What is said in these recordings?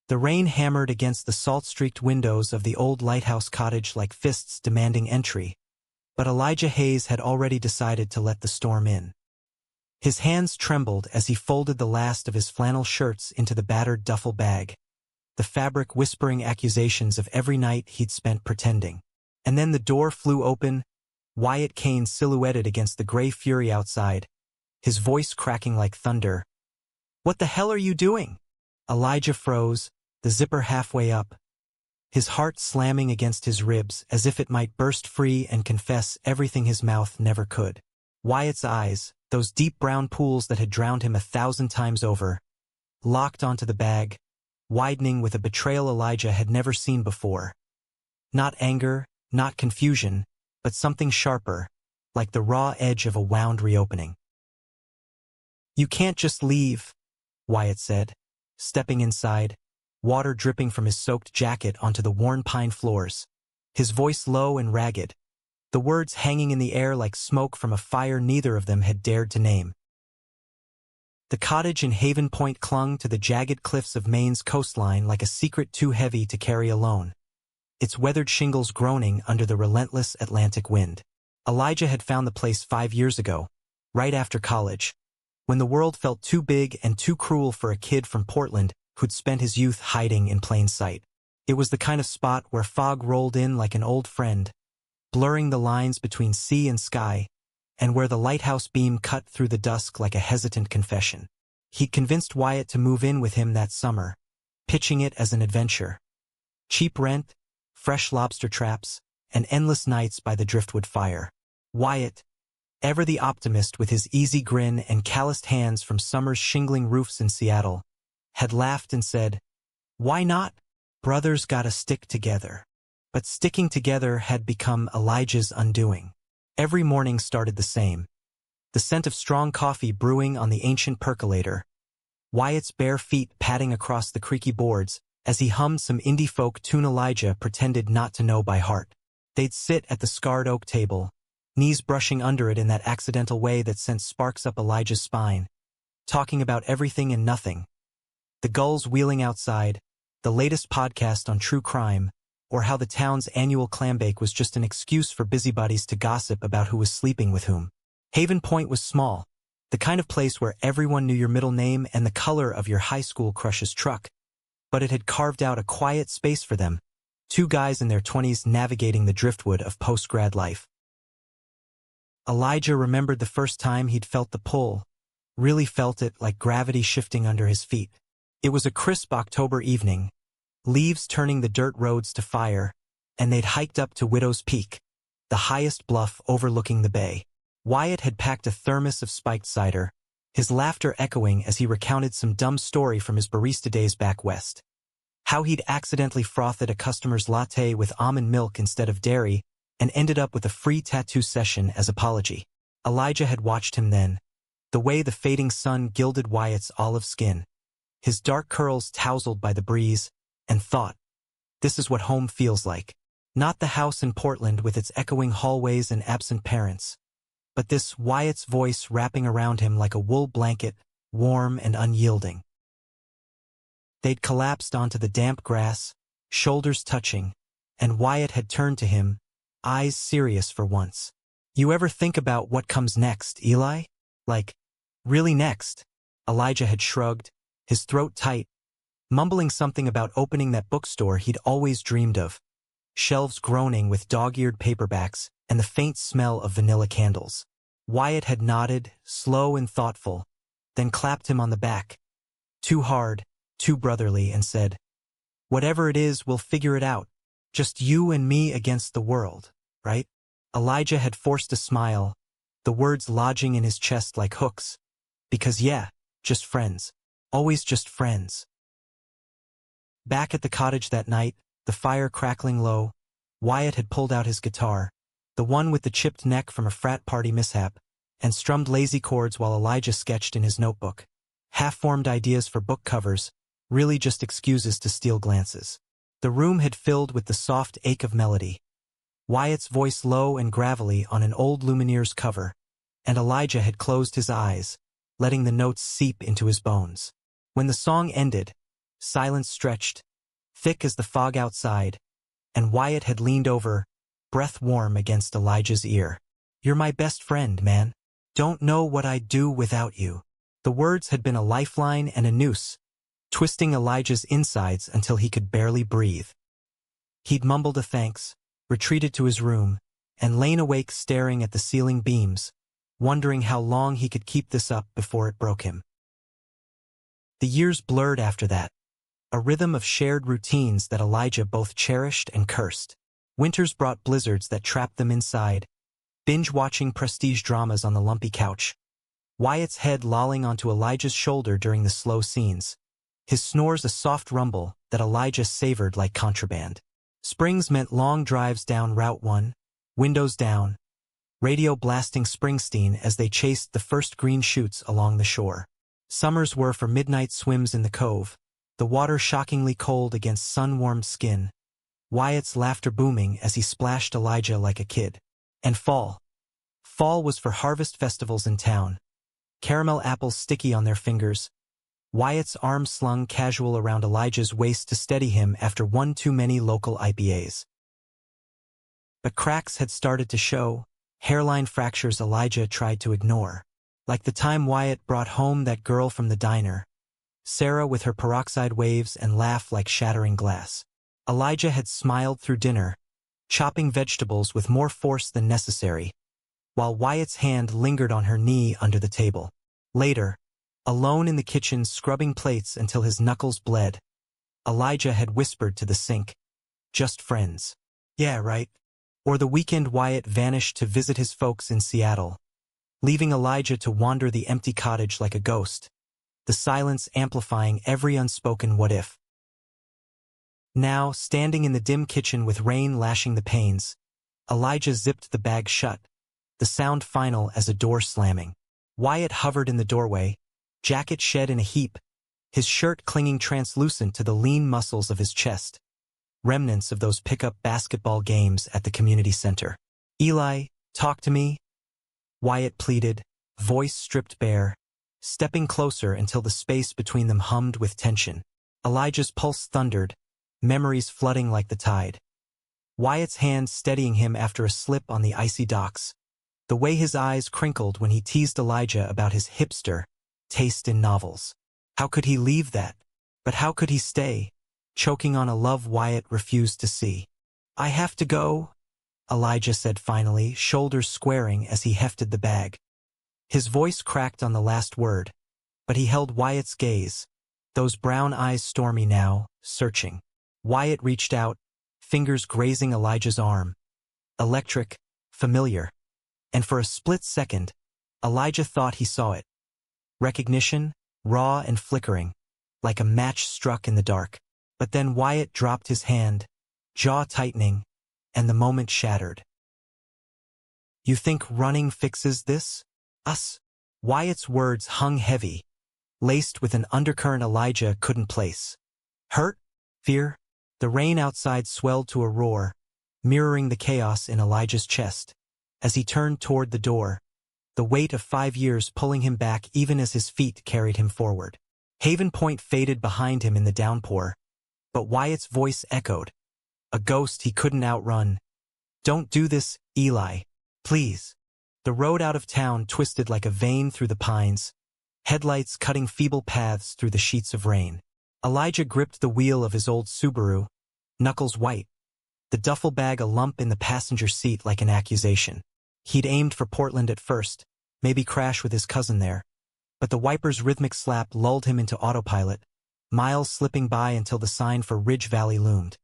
The rain hammered against the salt-streaked windows of the old lighthouse cottage like fists demanding entry, but Elijah Hayes had already decided to let the storm in. His hands trembled as he folded the last of his flannel shirts into the battered duffel bag, the fabric whispering accusations of every night he'd spent pretending. And then the door flew open, Wyatt Kane silhouetted against the gray fury outside, his voice cracking like thunder. "What the hell are you doing?" Elijah froze, the zipper halfway up, his heart slamming against his ribs as if it might burst free and confess everything his mouth never could. Wyatt's eyes, those deep brown pools that had drowned him 1,000 times over, locked onto the bag, widening with a betrayal Elijah had never seen before. Not anger, not confusion, but something sharper, like the raw edge of a wound reopening. "You can't just leave," Wyatt said, stepping inside, water dripping from his soaked jacket onto the worn pine floors, his voice low and ragged, the words hanging in the air like smoke from a fire neither of them had dared to name. The cottage in Haven Point clung to the jagged cliffs of Maine's coastline like a secret too heavy to carry alone, its weathered shingles groaning under the relentless Atlantic wind. Elijah had found the place 5 years ago, right after college, when the world felt too big and too cruel for a kid from Portland who'd spent his youth hiding in plain sight. It was the kind of spot where fog rolled in like an old friend, blurring the lines between sea and sky, and where the lighthouse beam cut through the dusk like a hesitant confession. He'd convinced Wyatt to move in with him that summer, pitching it as an adventure. Cheap rent, fresh lobster traps, and endless nights by the driftwood fire. Wyatt, ever the optimist with his easy grin and calloused hands from summer's shingling roofs in Seattle, had laughed and said, "Why not? Brothers gotta stick together." But sticking together had become Elijah's undoing. Every morning started the same. The scent of strong coffee brewing on the ancient percolator, Wyatt's bare feet padding across the creaky boards as he hummed some indie folk tune Elijah pretended not to know by heart. They'd sit at the scarred oak table, knees brushing under it in that accidental way that sent sparks up Elijah's spine, talking about everything and nothing. The gulls wheeling outside, the latest podcast on true crime, or how the town's annual clambake was just an excuse for busybodies to gossip about who was sleeping with whom. Haven Point was small, the kind of place where everyone knew your middle name and the color of your high school crush's truck, but it had carved out a quiet space for them, 2 guys in their 20s navigating the driftwood of post-grad life. Elijah remembered the first time he'd felt the pull, really felt it like gravity shifting under his feet. It was a crisp October evening, leaves turning the dirt roads to fire, and they'd hiked up to Widow's Peak, the highest bluff overlooking the bay. Wyatt had packed a thermos of spiked cider, his laughter echoing as he recounted some dumb story from his barista days back west. How he'd accidentally frothed a customer's latte with almond milk instead of dairy and ended up with a free tattoo session as apology. Elijah had watched him then, the way the fading sun gilded Wyatt's olive skin, his dark curls tousled by the breeze, and thought, this is what home feels like. Not the house in Portland with its echoing hallways and absent parents, but this Wyatt's voice wrapping around him like a wool blanket, warm and unyielding. They'd collapsed onto the damp grass, shoulders touching, and Wyatt had turned to him, eyes serious for once. "You ever think about what comes next, Eli? Like, really next?" Elijah had shrugged, his throat tight, mumbling something about opening that bookstore he'd always dreamed of, shelves groaning with dog-eared paperbacks and the faint smell of vanilla candles. Wyatt had nodded, slow and thoughtful, then clapped him on the back, too hard, too brotherly, and said, "Whatever it is, we'll figure it out. Just you and me against the world, right?" Elijah had forced a smile, the words lodging in his chest like hooks. Because yeah, just friends. Always just friends. Back at the cottage that night, the fire crackling low, Wyatt had pulled out his guitar, the one with the chipped neck from a frat party mishap, and strummed lazy chords while Elijah sketched in his notebook. Half-formed ideas for book covers, really just excuses to steal glances. The room had filled with the soft ache of melody, Wyatt's voice low and gravelly on an old Lumineers cover, and Elijah had closed his eyes, letting the notes seep into his bones. When the song ended, Silence stretched, thick as the fog outside, and Wyatt had leaned over, breath warm against Elijah's ear. "You're my best friend, man. Don't know what I'd do without you." The words had been a lifeline and a noose, twisting Elijah's insides until he could barely breathe. He'd mumbled a thanks, retreated to his room, and lain awake staring at the ceiling beams, wondering how long he could keep this up before it broke him. The years blurred after that, a rhythm of shared routines that Elijah both cherished and cursed. Winters brought blizzards that trapped them inside, binge-watching prestige dramas on the lumpy couch, Wyatt's head lolling onto Elijah's shoulder during the slow scenes, his snores a soft rumble that Elijah savored like contraband. Springs meant long drives down Route 1, windows down, radio blasting Springsteen as they chased the first green shoots along the shore. Summers were for midnight swims in the cove, the water shockingly cold against sun-warmed skin, Wyatt's laughter booming as he splashed Elijah like a kid. And fall. Fall was for harvest festivals in town, caramel apples sticky on their fingers, Wyatt's arm slung casual around Elijah's waist to steady him after one too many local IPAs. But cracks had started to show, hairline fractures Elijah tried to ignore. Like the time Wyatt brought home that girl from the diner, Sarah with her peroxide waves and laugh like shattering glass. Elijah had smiled through dinner, chopping vegetables with more force than necessary, while Wyatt's hand lingered on her knee under the table. Later, alone in the kitchen scrubbing plates until his knuckles bled, Elijah had whispered to the sink, "Just friends." "Yeah, right." Or the weekend Wyatt vanished to visit his folks in Seattle, leaving Elijah to wander the empty cottage like a ghost, the silence amplifying every unspoken what-if. Now, standing in the dim kitchen with rain lashing the panes, Elijah zipped the bag shut, the sound final as a door slamming. Wyatt hovered in the doorway, jacket shed in a heap, his shirt clinging translucent to the lean muscles of his chest, remnants of those pickup basketball games at the community center. "Eli, talk to me," Wyatt pleaded, voice stripped bare, stepping closer until the space between them hummed with tension. Elijah's pulse thundered, memories flooding like the tide. Wyatt's hand steadying him after a slip on the icy docks, the way his eyes crinkled when he teased Elijah about his hipster taste in novels. How could he leave that? But how could he stay, choking on a love Wyatt refused to see? "I have to go," Elijah said finally, shoulders squaring as he hefted the bag. His voice cracked on the last word, but he held Wyatt's gaze, those brown eyes stormy now, searching. Wyatt reached out, fingers grazing Elijah's arm. Electric, familiar. And for a split second, Elijah thought he saw it. Recognition, raw and flickering, like a match struck in the dark. But then Wyatt dropped his hand, jaw tightening, and the moment shattered. "You think running fixes this? Us?" Wyatt's words hung heavy, laced with an undercurrent Elijah couldn't place. Hurt? Fear? The rain outside swelled to a roar, mirroring the chaos in Elijah's chest. As he turned toward the door, the weight of 5 years pulling him back even as his feet carried him forward. Haven Point faded behind him in the downpour, but Wyatt's voice echoed, a ghost he couldn't outrun. "Don't do this, Eli. Please." The road out of town twisted like a vein through the pines, headlights cutting feeble paths through the sheets of rain. Elijah gripped the wheel of his old Subaru, knuckles white, the duffel bag a lump in the passenger seat like an accusation. He'd aimed for Portland at first, maybe crash with his cousin there, but the wiper's rhythmic slap lulled him into autopilot, miles slipping by until the sign for Ridge Valley loomed.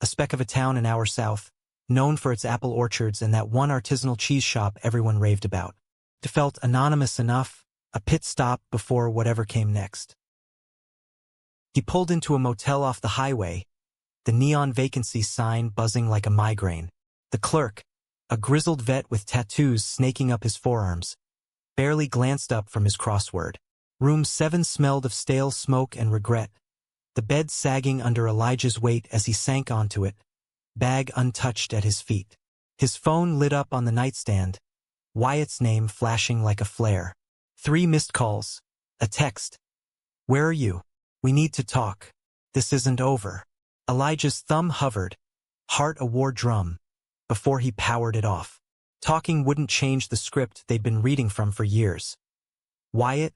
A speck of a town an hour south, known for its apple orchards and that one artisanal cheese shop everyone raved about. It felt anonymous enough, a pit stop before whatever came next. He pulled into a motel off the highway, the neon vacancy sign buzzing like a migraine. The clerk, a grizzled vet with tattoos snaking up his forearms, barely glanced up from his crossword. Room 7 smelled of stale smoke and regret, the bed sagging under Elijah's weight as he sank onto it, bag untouched at his feet. His phone lit up on the nightstand, Wyatt's name flashing like a flare. 3 missed calls, a text. "Where are you? We need to talk." This isn't over. Elijah's thumb hovered, heart a war drum, before he powered it off. Talking wouldn't change the script they'd been reading from for years. Wyatt,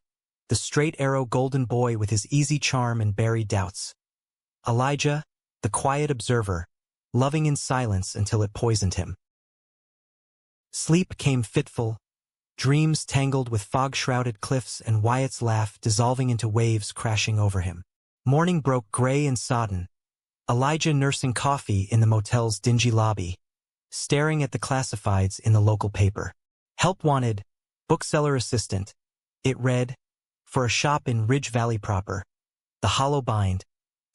the straight-arrow golden boy with his easy charm and buried doubts. Elijah, the quiet observer, loving in silence until it poisoned him. Sleep came fitful, dreams tangled with fog-shrouded cliffs and Wyatt's laugh dissolving into waves crashing over him. Morning broke gray and sodden, Elijah nursing coffee in the motel's dingy lobby, staring at the classifieds in the local paper. Help wanted, bookseller assistant. It read, for a shop in Ridge Valley proper. The hollow bind,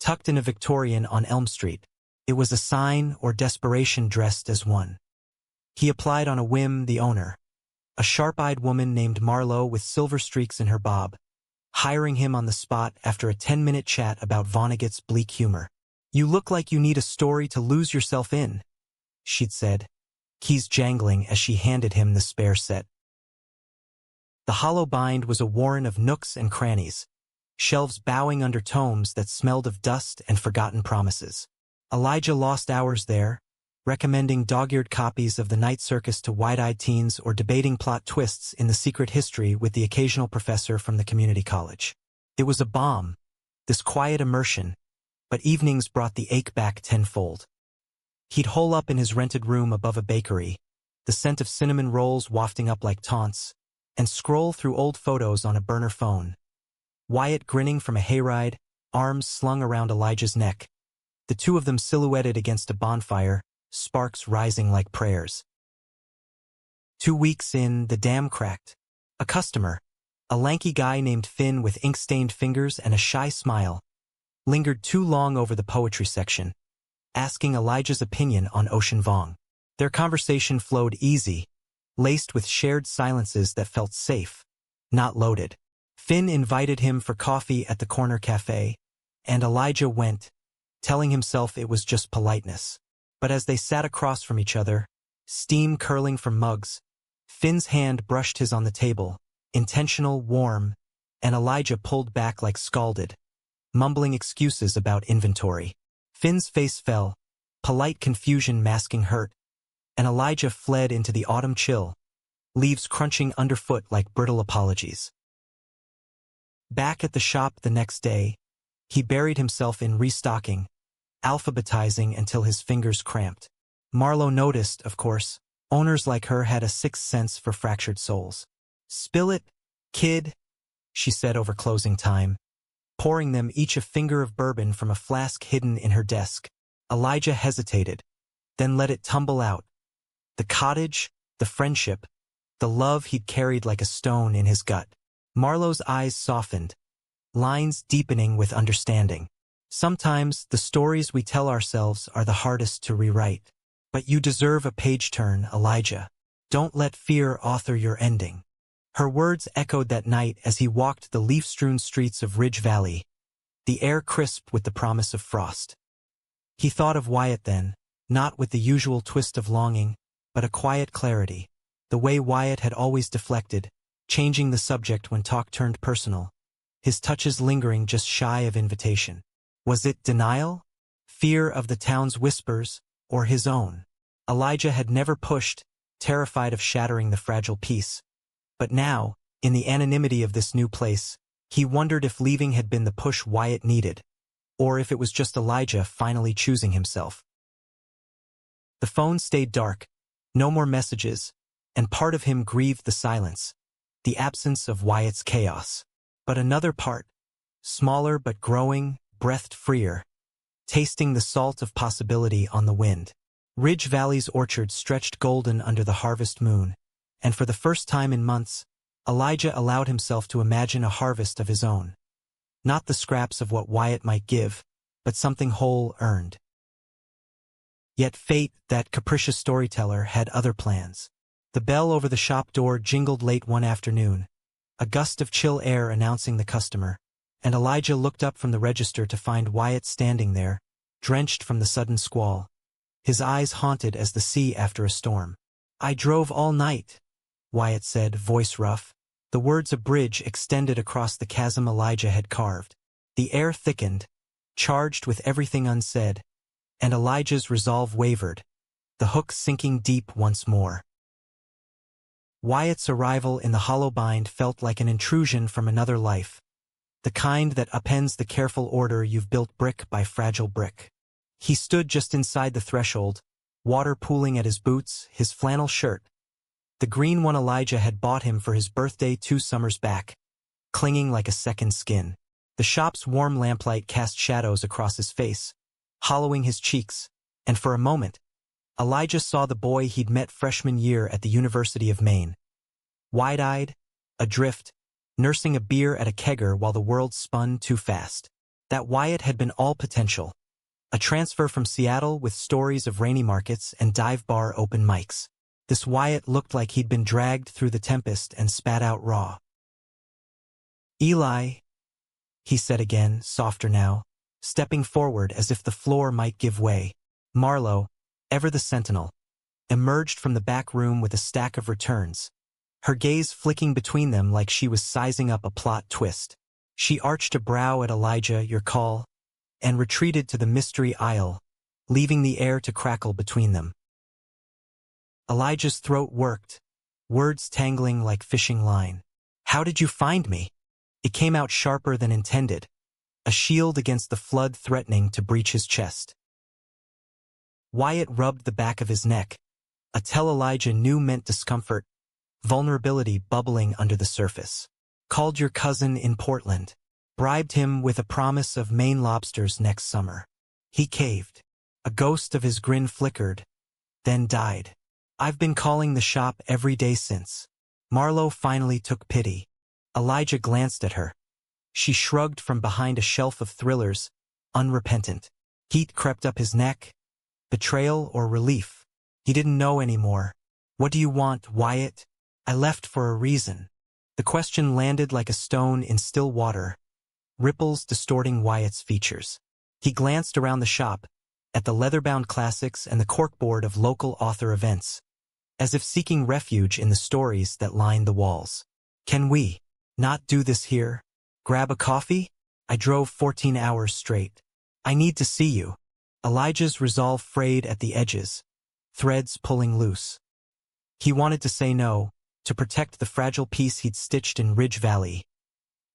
tucked in a Victorian on Elm Street. It was a sign or desperation dressed as one. He applied on a whim, the owner, a sharp-eyed woman named Marlowe with silver streaks in her bob, hiring him on the spot after a 10-minute chat about Vonnegut's bleak humor. You look like you need a story to lose yourself in, she'd said, keys jangling as she handed him the spare set. The hollow bind was a warren of nooks and crannies, shelves bowing under tomes that smelled of dust and forgotten promises. Elijah lost hours there, recommending dog-eared copies of The Night Circus to wide-eyed teens or debating plot twists in The Secret History with the occasional professor from the community college. It was a balm, this quiet immersion, but evenings brought the ache back tenfold. He'd hole up in his rented room above a bakery, the scent of cinnamon rolls wafting up like taunts, and scroll through old photos on a burner phone. Wyatt grinning from a hayride, arms slung around Elijah's neck. The two of them silhouetted against a bonfire, sparks rising like prayers. 2 weeks in, the dam cracked. A customer, a lanky guy named Finn with ink-stained fingers and a shy smile, lingered too long over the poetry section, asking Elijah's opinion on Ocean Vuong. Their conversation flowed easy, laced with shared silences that felt safe, not loaded. Finn invited him for coffee at the corner cafe, and Elijah went, telling himself it was just politeness. But as they sat across from each other, steam curling from mugs, Finn's hand brushed his on the table, intentional, warm, and Elijah pulled back like scalded, mumbling excuses about inventory. Finn's face fell, polite confusion masking hurt, and Elijah fled into the autumn chill, leaves crunching underfoot like brittle apologies. Back at the shop the next day, he buried himself in restocking, alphabetizing until his fingers cramped. Marlowe noticed, of course, owners like her had a sixth sense for fractured souls. "Spill it, kid," she said over closing time, pouring them each a finger of bourbon from a flask hidden in her desk. Elijah hesitated, then let it tumble out. The cottage, the friendship, the love he'd carried like a stone in his gut. Marlowe's eyes softened, lines deepening with understanding. Sometimes the stories we tell ourselves are the hardest to rewrite. But you deserve a page turn, Elijah. Don't let fear author your ending. Her words echoed that night as he walked the leaf-strewn streets of Ridge Valley, the air crisp with the promise of frost. He thought of Wyatt then, not with the usual twist of longing, but a quiet clarity, the way Wyatt had always deflected, changing the subject when talk turned personal, his touches lingering just shy of invitation. Was it denial, fear of the town's whispers, or his own? Elijah had never pushed, terrified of shattering the fragile peace. But now, in the anonymity of this new place, he wondered if leaving had been the push Wyatt needed, or if it was just Elijah finally choosing himself. The phone stayed dark, no more messages, and part of him grieved the silence, the absence of Wyatt's chaos. But another part, smaller but growing, breathed freer, tasting the salt of possibility on the wind. Ridge Valley's orchard stretched golden under the harvest moon, and for the first time in months, Elijah allowed himself to imagine a harvest of his own. Not the scraps of what Wyatt might give, but something whole earned. Yet fate, that capricious storyteller, had other plans. The bell over the shop door jingled late one afternoon, a gust of chill air announcing the customer, and Elijah looked up from the register to find Wyatt standing there, drenched from the sudden squall, his eyes haunted as the sea after a storm. "I drove all night," Wyatt said, voice rough. The words a bridge extended across the chasm Elijah had carved. The air thickened, charged with everything unsaid, and Elijah's resolve wavered, the hook sinking deep once more. Wyatt's arrival in the hollow bind felt like an intrusion from another life, the kind that upends the careful order you've built brick by fragile brick. He stood just inside the threshold, water pooling at his boots, his flannel shirt, the green one Elijah had bought him for his birthday 2 summers back, clinging like a second skin. The shop's warm lamplight cast shadows across his face, hollowing his cheeks, and for a moment, Elijah saw the boy he'd met freshman year at the University of Maine. Wide-eyed, adrift, nursing a beer at a kegger while the world spun too fast. That Wyatt had been all potential. A transfer from Seattle with stories of rainy markets and dive bar open mics. This Wyatt looked like he'd been dragged through the tempest and spat out raw. "Eli," he said again, softer now, stepping forward as if the floor might give way. Marlo, ever the sentinel, emerged from the back room with a stack of returns, her gaze flicking between them like she was sizing up a plot twist. She arched a brow at Elijah, "Your call," and retreated to the mystery aisle, leaving the air to crackle between them. Elijah's throat worked, words tangling like fishing line. "How did you find me?" It came out sharper than intended, a shield against the flood threatening to breach his chest. Wyatt rubbed the back of his neck, a tell Elijah knew meant discomfort, vulnerability bubbling under the surface. "Called your cousin in Portland. Bribed him with a promise of Maine lobsters next summer. He caved. A ghost of his grin flickered, then died. I've been calling the shop every day since." Marlo finally took pity. Elijah glanced at her. She shrugged from behind a shelf of thrillers, unrepentant. Heat crept up his neck. Betrayal or relief? He didn't know anymore. "What do you want, Wyatt?" "I left for a reason." The question landed like a stone in still water, ripples distorting Wyatt's features. He glanced around the shop, at the leather-bound classics and the corkboard of local author events, as if seeking refuge in the stories that lined the walls. "Can we not do this here? Grab a coffee? I drove 14 hours straight. I need to see you." Elijah's resolve frayed at the edges, threads pulling loose. He wanted to say no, to protect the fragile piece he'd stitched in Ridge Valley.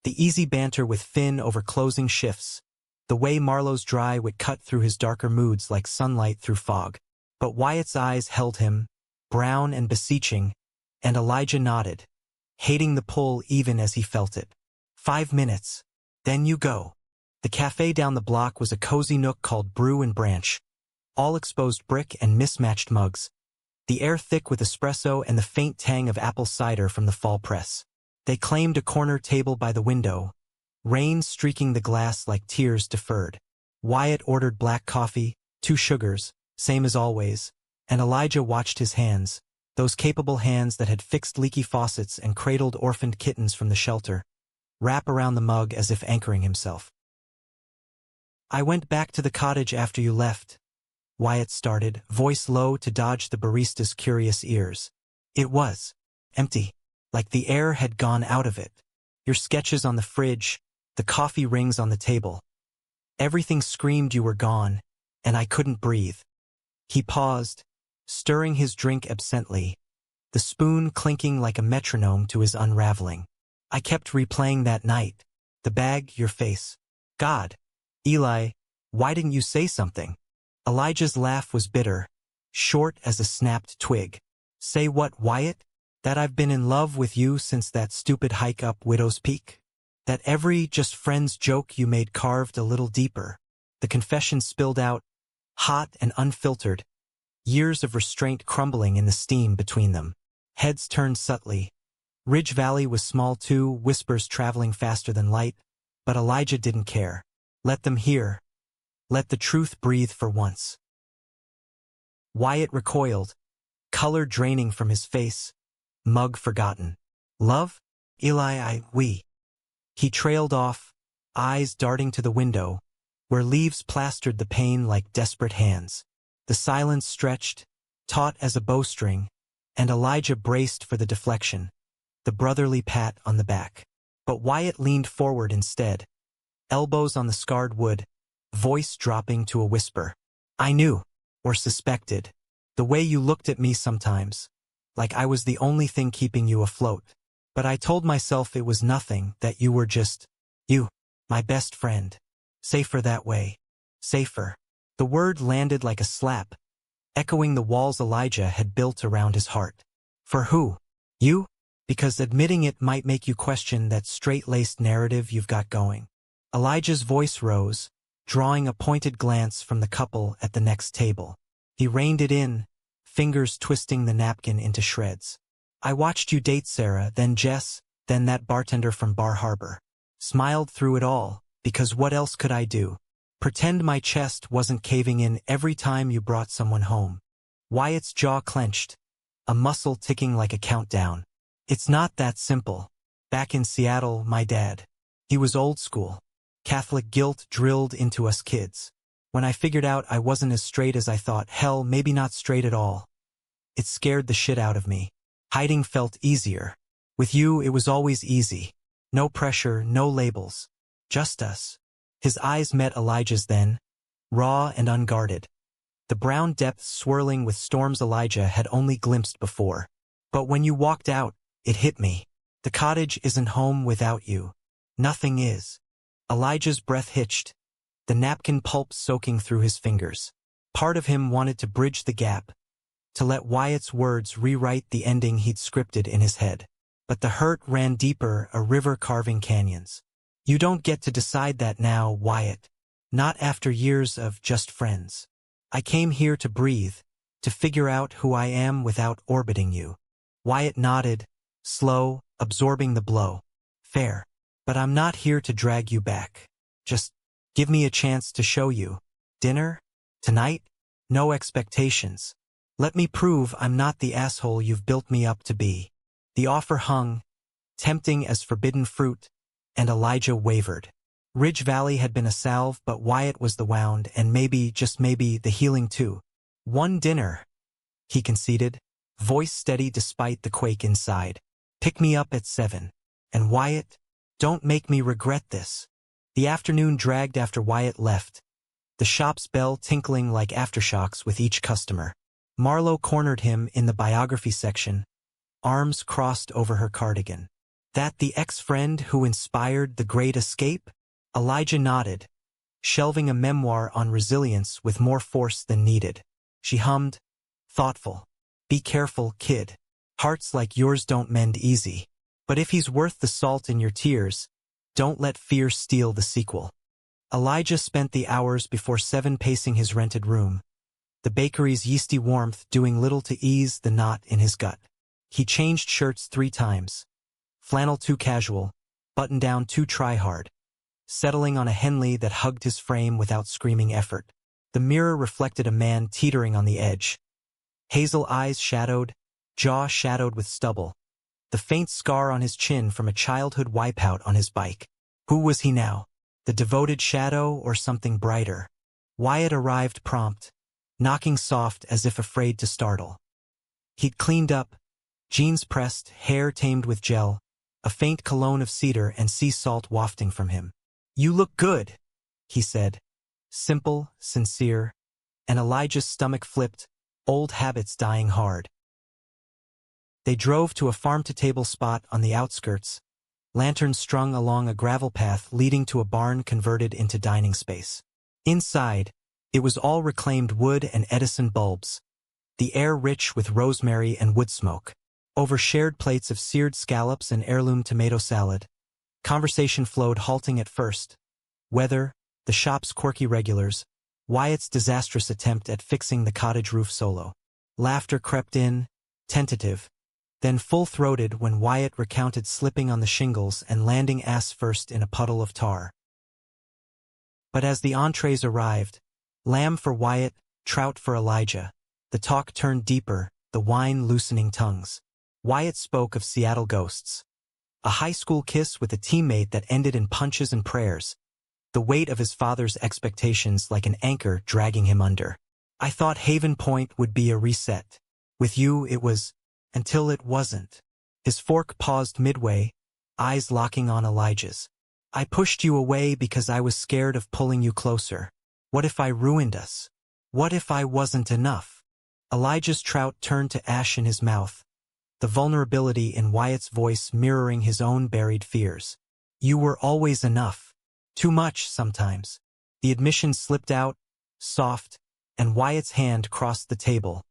The easy banter with Finn over closing shifts, the way Marlo's dry wit cut through his darker moods like sunlight through fog. But Wyatt's eyes held him, brown and beseeching, and Elijah nodded, hating the pull even as he felt it. 5 minutes. Then you go. The cafe down the block was a cozy nook called Brew and Branch, all exposed brick and mismatched mugs, the air thick with espresso and the faint tang of apple cider from the fall press. They claimed a corner table by the window, rain streaking the glass like tears deferred. Wyatt ordered black coffee, 2 sugars, same as always, and Elijah watched his hands, those capable hands that had fixed leaky faucets and cradled orphaned kittens from the shelter, wrap around the mug as if anchoring himself. "I went back to the cottage after you left," Wyatt started, voice low to dodge the barista's curious ears. "It was empty, like the air had gone out of it. Your sketches on the fridge, the coffee rings on the table. Everything screamed you were gone, and I couldn't breathe." He paused, stirring his drink absently, the spoon clinking like a metronome to his unraveling. "I kept replaying that night. The bag, your face. God, Eli, why didn't you say something?" Elijah's laugh was bitter, short as a snapped twig. "Say what, Wyatt? That I've been in love with you since that stupid hike up Widow's Peak? That every just friends joke you made carved a little deeper?" The confession spilled out, hot and unfiltered, years of restraint crumbling in the steam between them. Heads turned subtly. Ridge Valley was small too, whispers traveling faster than light, but Elijah didn't care. Let them hear. Let the truth breathe for once. Wyatt recoiled, color draining from his face, mug forgotten. "Love? Eli, we." He trailed off, eyes darting to the window, where leaves plastered the pane like desperate hands. The silence stretched, taut as a bowstring, and Elijah braced for the deflection, the brotherly pat on the back. But Wyatt leaned forward instead, elbows on the scarred wood, voice dropping to a whisper. I knew, or suspected, the way you looked at me sometimes, like I was the only thing keeping you afloat. But I told myself it was nothing, that you were just you, my best friend. Safer that way. Safer. The word landed like a slap, echoing the walls Elijah had built around his heart. For who? You? Because admitting it might make you question that straight-laced narrative you've got going. Elijah's voice rose, drawing a pointed glance from the couple at the next table. He reined it in, fingers twisting the napkin into shreds. I watched you date Sarah, then Jess, then that bartender from Bar Harbor. Smiled through it all, because what else could I do? Pretend my chest wasn't caving in every time you brought someone home. Wyatt's jaw clenched, a muscle ticking like a countdown. It's not that simple. Back in Seattle, my dad. He was old school. Catholic guilt drilled into us kids. When I figured out I wasn't as straight as I thought, hell, maybe not straight at all, it scared the shit out of me. Hiding felt easier. With you, it was always easy. No pressure, no labels. Just us. His eyes met Elijah's then, raw and unguarded. The brown depths swirling with storms Elijah had only glimpsed before. But when you walked out, it hit me. The cottage isn't home without you. Nothing is. Elijah's breath hitched, the napkin pulp soaking through his fingers. Part of him wanted to bridge the gap, to let Wyatt's words rewrite the ending he'd scripted in his head. But the hurt ran deeper, a river carving canyons. You don't get to decide that now, Wyatt. Not after years of just friends. I came here to breathe, to figure out who I am without orbiting you. Wyatt nodded, slow, absorbing the blow. Fair. But I'm not here to drag you back. Just give me a chance to show you. Dinner? Tonight? No expectations. Let me prove I'm not the asshole you've built me up to be. The offer hung, tempting as forbidden fruit, and Elijah wavered. Ridge Valley had been a salve, but Wyatt was the wound, and maybe, just maybe, the healing too. One dinner, he conceded, voice steady despite the quake inside. Pick me up at 7. And Wyatt, don't make me regret this. The afternoon dragged after Wyatt left, the shop's bell tinkling like aftershocks with each customer. Marlowe cornered him in the biography section, arms crossed over her cardigan. That the ex-friend who inspired The Great Escape? Elijah nodded, shelving a memoir on resilience with more force than needed. She hummed, thoughtful. Be careful, kid. Hearts like yours don't mend easy. But if he's worth the salt in your tears, don't let fear steal the sequel. Elijah spent the hours before 7 pacing his rented room, the bakery's yeasty warmth doing little to ease the knot in his gut. He changed shirts 3 times. Flannel too casual, button-down too try-hard, settling on a Henley that hugged his frame without screaming effort. The mirror reflected a man teetering on the edge. Hazel eyes shadowed, jaw shadowed with stubble. The faint scar on his chin from a childhood wipeout on his bike. Who was he now? The devoted shadow or something brighter? Wyatt arrived prompt, knocking soft as if afraid to startle. He'd cleaned up, jeans pressed, hair tamed with gel, a faint cologne of cedar and sea salt wafting from him. You look good, he said. Simple, sincere, and Elijah's stomach flipped, old habits dying hard. They drove to a farm-to-table spot on the outskirts, lanterns strung along a gravel path leading to a barn converted into dining space. Inside, it was all reclaimed wood and Edison bulbs, the air rich with rosemary and wood smoke. Over shared plates of seared scallops and heirloom tomato salad, conversation flowed, halting at first. Weather, the shop's quirky regulars, Wyatt's disastrous attempt at fixing the cottage roof solo. Laughter crept in, tentative, then full-throated when Wyatt recounted slipping on the shingles and landing ass-first in a puddle of tar. But as the entrees arrived, lamb for Wyatt, trout for Elijah, the talk turned deeper, the wine loosening tongues. Wyatt spoke of Seattle ghosts. A high school kiss with a teammate that ended in punches and prayers. The weight of his father's expectations like an anchor dragging him under. I thought Haven Point would be a reset. With you it was, until it wasn't. His fork paused midway, eyes locking on Elijah's. I pushed you away because I was scared of pulling you closer. What if I ruined us? What if I wasn't enough? Elijah's trout turned to ash in his mouth, the vulnerability in Wyatt's voice mirroring his own buried fears. You were always enough. Too much, sometimes. The admission slipped out, soft, and Wyatt's hand crossed the table,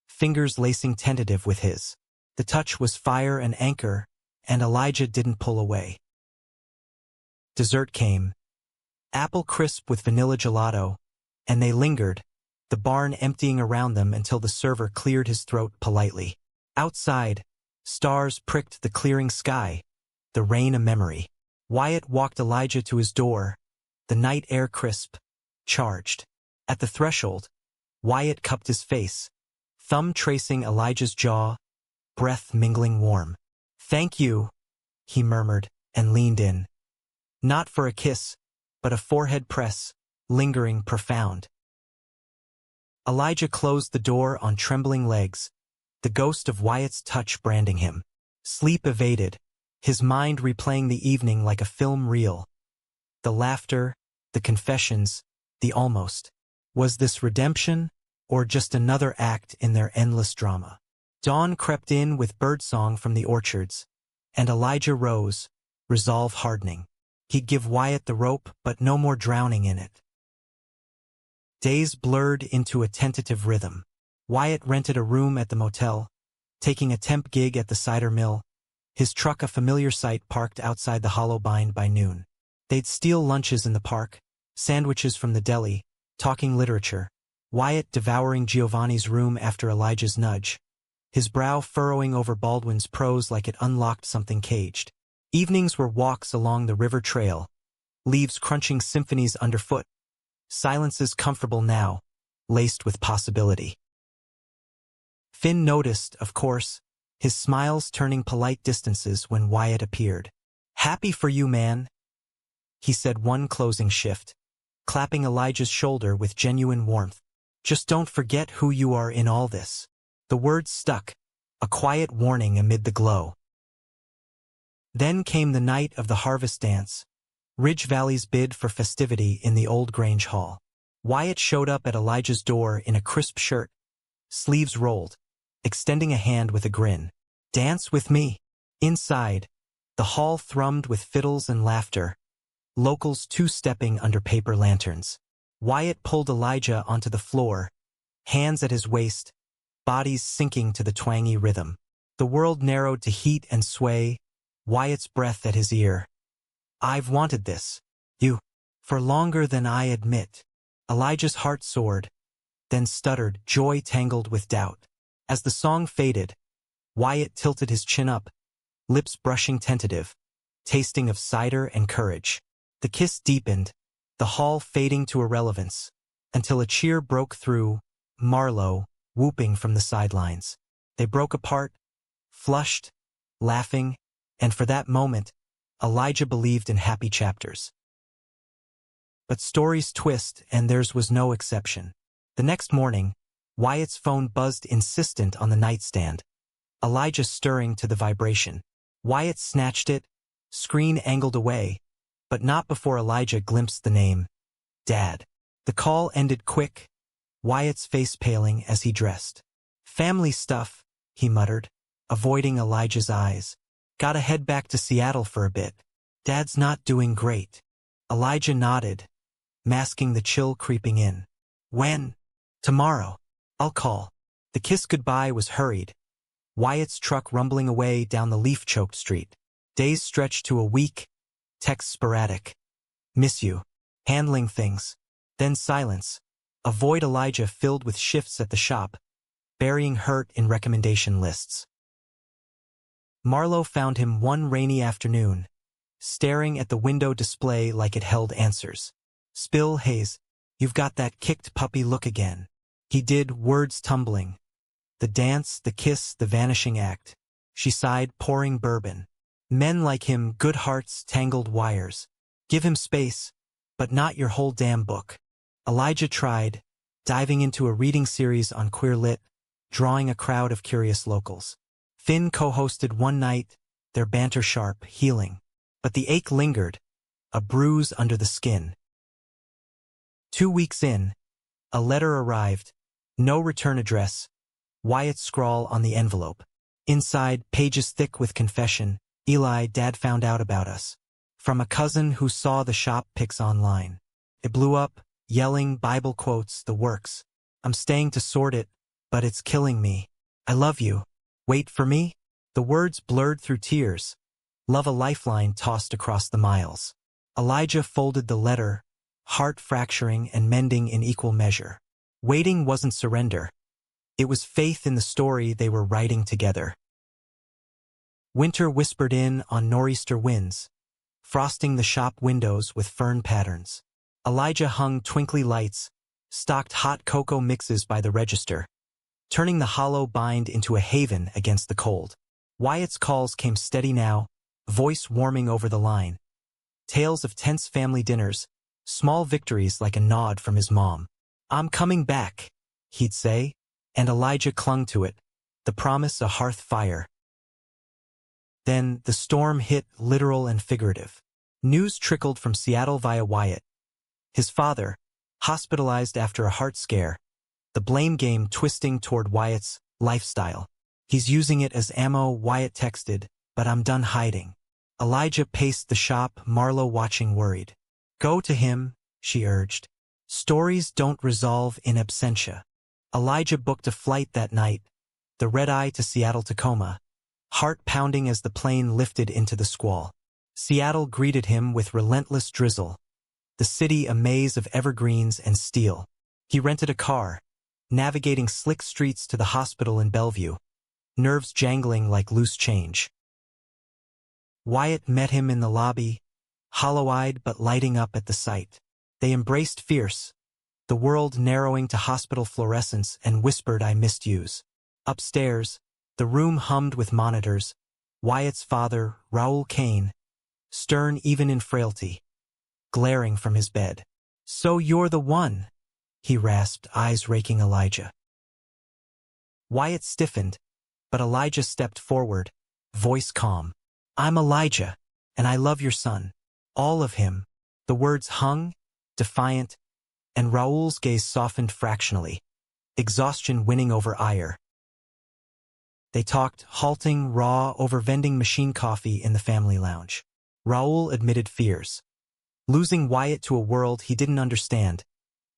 fingers lacing tentative with his. The touch was fire and anchor, and Elijah didn't pull away. Dessert came. Apple crisp with vanilla gelato, and they lingered, the barn emptying around them until the server cleared his throat politely. Outside, stars pricked the clearing sky, the rain a memory. Wyatt walked Elijah to his door, the night air crisp, charged. At the threshold, Wyatt cupped his face, thumb tracing Elijah's jaw, breath mingling warm. "Thank you," he murmured, and leaned in. Not for a kiss, but a forehead press, lingering profound. Elijah closed the door on trembling legs, the ghost of Wyatt's touch branding him. Sleep evaded, his mind replaying the evening like a film reel. The laughter, the confessions, the almost. Was this redemption, or just another act in their endless drama? Dawn crept in with birdsong from the orchards, and Elijah rose, resolve hardening. He'd give Wyatt the rope, but no more drowning in it. Days blurred into a tentative rhythm. Wyatt rented a room at the motel, taking a temp gig at the cider mill, his truck a familiar sight parked outside the hollow bind by noon. They'd steal lunches in the park, sandwiches from the deli, talking literature, Wyatt devouring Giovanni's room after Elijah's nudge, his brow furrowing over Baldwin's prose like it unlocked something caged. Evenings were walks along the river trail, leaves crunching symphonies underfoot, silences comfortable now, laced with possibility. Finn noticed, of course, his smiles turning polite distances when Wyatt appeared. "Happy for you, man," he said one closing shift, clapping Elijah's shoulder with genuine warmth. "Just don't forget who you are in all this." The words stuck, a quiet warning amid the glow. Then came the night of the harvest dance, Ridge Valley's bid for festivity in the old Grange Hall. Wyatt showed up at Elijah's door in a crisp shirt, sleeves rolled, extending a hand with a grin. "Dance with me." Inside, the hall thrummed with fiddles and laughter, locals two-stepping under paper lanterns. Wyatt pulled Elijah onto the floor, hands at his waist, bodies sinking to the twangy rhythm. The world narrowed to heat and sway, Wyatt's breath at his ear. "I've wanted this. You. For longer than I admit." Elijah's heart soared, then stuttered, joy tangled with doubt. As the song faded, Wyatt tilted his chin up, lips brushing tentative, tasting of cider and courage. The kiss deepened, the hall fading to irrelevance, until a cheer broke through, Marlowe, whooping from the sidelines. They broke apart, flushed, laughing, and for that moment, Elijah believed in happy chapters. But stories twist, and theirs was no exception. The next morning, Wyatt's phone buzzed insistent on the nightstand, Elijah stirring to the vibration. Wyatt snatched it, screen angled away, but not before Elijah glimpsed the name, Dad. The call ended quick, Wyatt's face paling as he dressed. "Family stuff," he muttered, avoiding Elijah's eyes. "Gotta head back to Seattle for a bit. Dad's not doing great." Elijah nodded, masking the chill creeping in. "When?" "Tomorrow. I'll call." The kiss goodbye was hurried, Wyatt's truck rumbling away down the leaf-choked street. Days stretched to a week, texts sporadic. "Miss you." Handling things. Then silence. A void Elijah filled with shifts at the shop, burying hurt in recommendation lists. Marlowe found him one rainy afternoon, staring at the window display like it held answers. "Spill, Hayes, you've got that kicked puppy look again." He did, words tumbling. The dance, the kiss, the vanishing act. She sighed, pouring bourbon. Men like him, good hearts, tangled wires. Give him space, but not your whole damn book. Elijah tried, diving into a reading series on queer lit, drawing a crowd of curious locals. Finn co-hosted one night, their banter sharp, healing. But the ache lingered, a bruise under the skin. 2 weeks in, a letter arrived. No return address. Wyatt's scrawl on the envelope. Inside, pages thick with confession. Eli, Dad found out about us. From a cousin who saw the shop pics online. It blew up, yelling Bible quotes, the works. I'm staying to sort it, but it's killing me. I love you. Wait for me? The words blurred through tears. Love a lifeline tossed across the miles. Elijah folded the letter, heart fracturing and mending in equal measure. Waiting wasn't surrender. It was faith in the story they were writing together. Winter whispered in on nor'easter winds, frosting the shop windows with fern patterns. Elijah hung twinkly lights, stocked hot cocoa mixes by the register, turning the hollow bind into a haven against the cold. Wyatt's calls came steady now, voice warming over the line. Tales of tense family dinners, small victories like a nod from his mom. I'm coming back, he'd say, and Elijah clung to it, the promise a hearth fire. Then the storm hit, literal and figurative. News trickled from Seattle via Wyatt. His father, hospitalized after a heart scare, the blame game twisting toward Wyatt's lifestyle. He's using it as ammo, Wyatt texted, but I'm done hiding. Elijah paced the shop, Marlo watching worried. Go to him, she urged. Stories don't resolve in absentia. Elijah booked a flight that night, the red-eye to Seattle-Tacoma, heart pounding as the plane lifted into the squall. Seattle greeted him with relentless drizzle, the city a maze of evergreens and steel. He rented a car, navigating slick streets to the hospital in Bellevue, nerves jangling like loose change. Wyatt met him in the lobby, hollow-eyed but lighting up at the sight. They embraced fierce, the world narrowing to hospital fluorescence, and whispered I missed yous. Upstairs, the room hummed with monitors. Wyatt's father, Raoul Kane, stern even in frailty, glaring from his bed. So you're the one, he rasped, eyes raking Elijah. Wyatt stiffened, but Elijah stepped forward, voice calm. I'm Elijah, and I love your son. All of him. The words hung, defiant, and Raoul's gaze softened fractionally, exhaustion winning over ire. They talked, halting, raw, over vending machine coffee in the family lounge. Raoul admitted fears. Losing Wyatt to a world he didn't understand.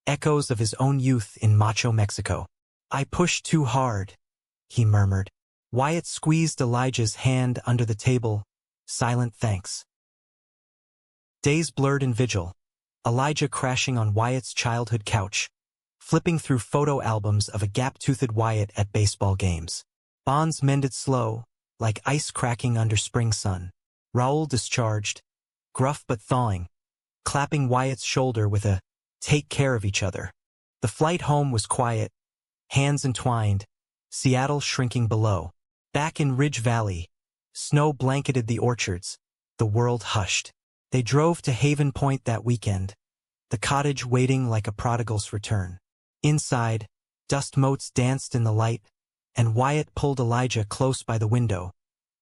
Echoes of his own youth in macho Mexico. I pushed too hard, he murmured. Wyatt squeezed Elijah's hand under the table, silent thanks. Days blurred in vigil. Elijah crashing on Wyatt's childhood couch, flipping through photo albums of a gap-toothed Wyatt at baseball games. Bonds mended slow, like ice cracking under spring sun. Raoul discharged, gruff but thawing, clapping Wyatt's shoulder with a, take care of each other. The flight home was quiet, hands entwined, Seattle shrinking below. Back in Ridge Valley, snow blanketed the orchards, the world hushed. They drove to Haven Point that weekend, the cottage waiting like a prodigal's return. Inside, dust motes danced in the light, and Wyatt pulled Elijah close by the window,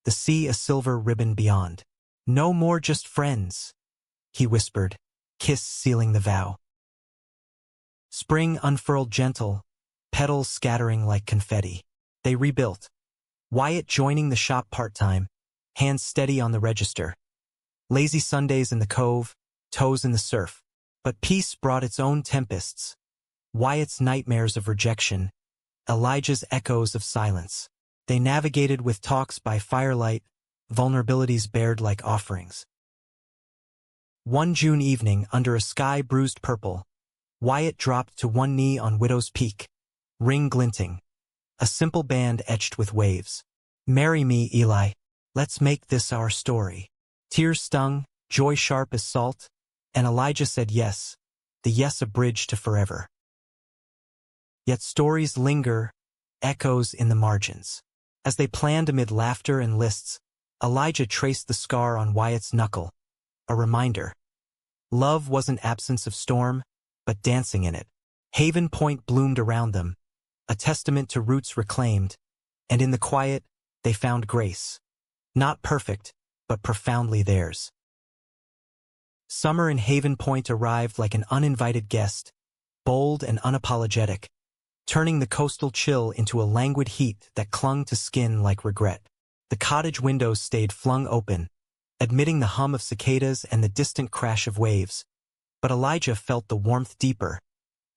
the sea a silver ribbon beyond. No more just friends, he whispered, kiss sealing the vow. Spring unfurled gentle, petals scattering like confetti. They rebuilt. Wyatt joining the shop part-time, hands steady on the register. Lazy Sundays in the cove, toes in the surf. But peace brought its own tempests. Wyatt's nightmares of rejection, Elijah's echoes of silence. They navigated with talks by firelight, vulnerabilities bared like offerings. One June evening, under a sky bruised purple, Wyatt dropped to one knee on Widow's Peak, ring glinting, a simple band etched with waves. Marry me, Eli. Let's make this our story. Tears stung, joy sharp as salt, and Elijah said yes, the yes a bridge to forever. Yet stories linger, echoes in the margins. As they planned amid laughter and lists, Elijah traced the scar on Wyatt's knuckle, a reminder. Love wasn't absence of storm, but dancing in it. Haven Point bloomed around them, a testament to roots reclaimed, and in the quiet, they found grace. Not perfect, but profoundly theirs. Summer in Haven Point arrived like an uninvited guest, bold and unapologetic, turning the coastal chill into a languid heat that clung to skin like regret. The cottage windows stayed flung open, admitting the hum of cicadas and the distant crash of waves. But Elijah felt the warmth deeper,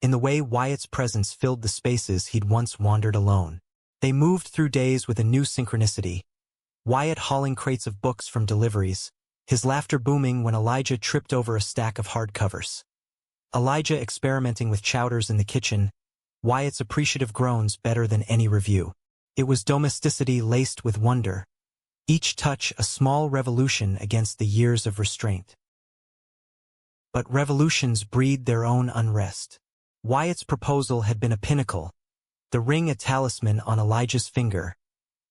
in the way Wyatt's presence filled the spaces he'd once wandered alone. They moved through days with a new synchronicity, Wyatt hauling crates of books from deliveries, his laughter booming when Elijah tripped over a stack of hardcovers. Elijah experimenting with chowders in the kitchen, Wyatt's appreciative groans better than any review. It was domesticity laced with wonder, each touch a small revolution against the years of restraint. But revolutions breed their own unrest. Wyatt's proposal had been a pinnacle, the ring a talisman on Elijah's finger,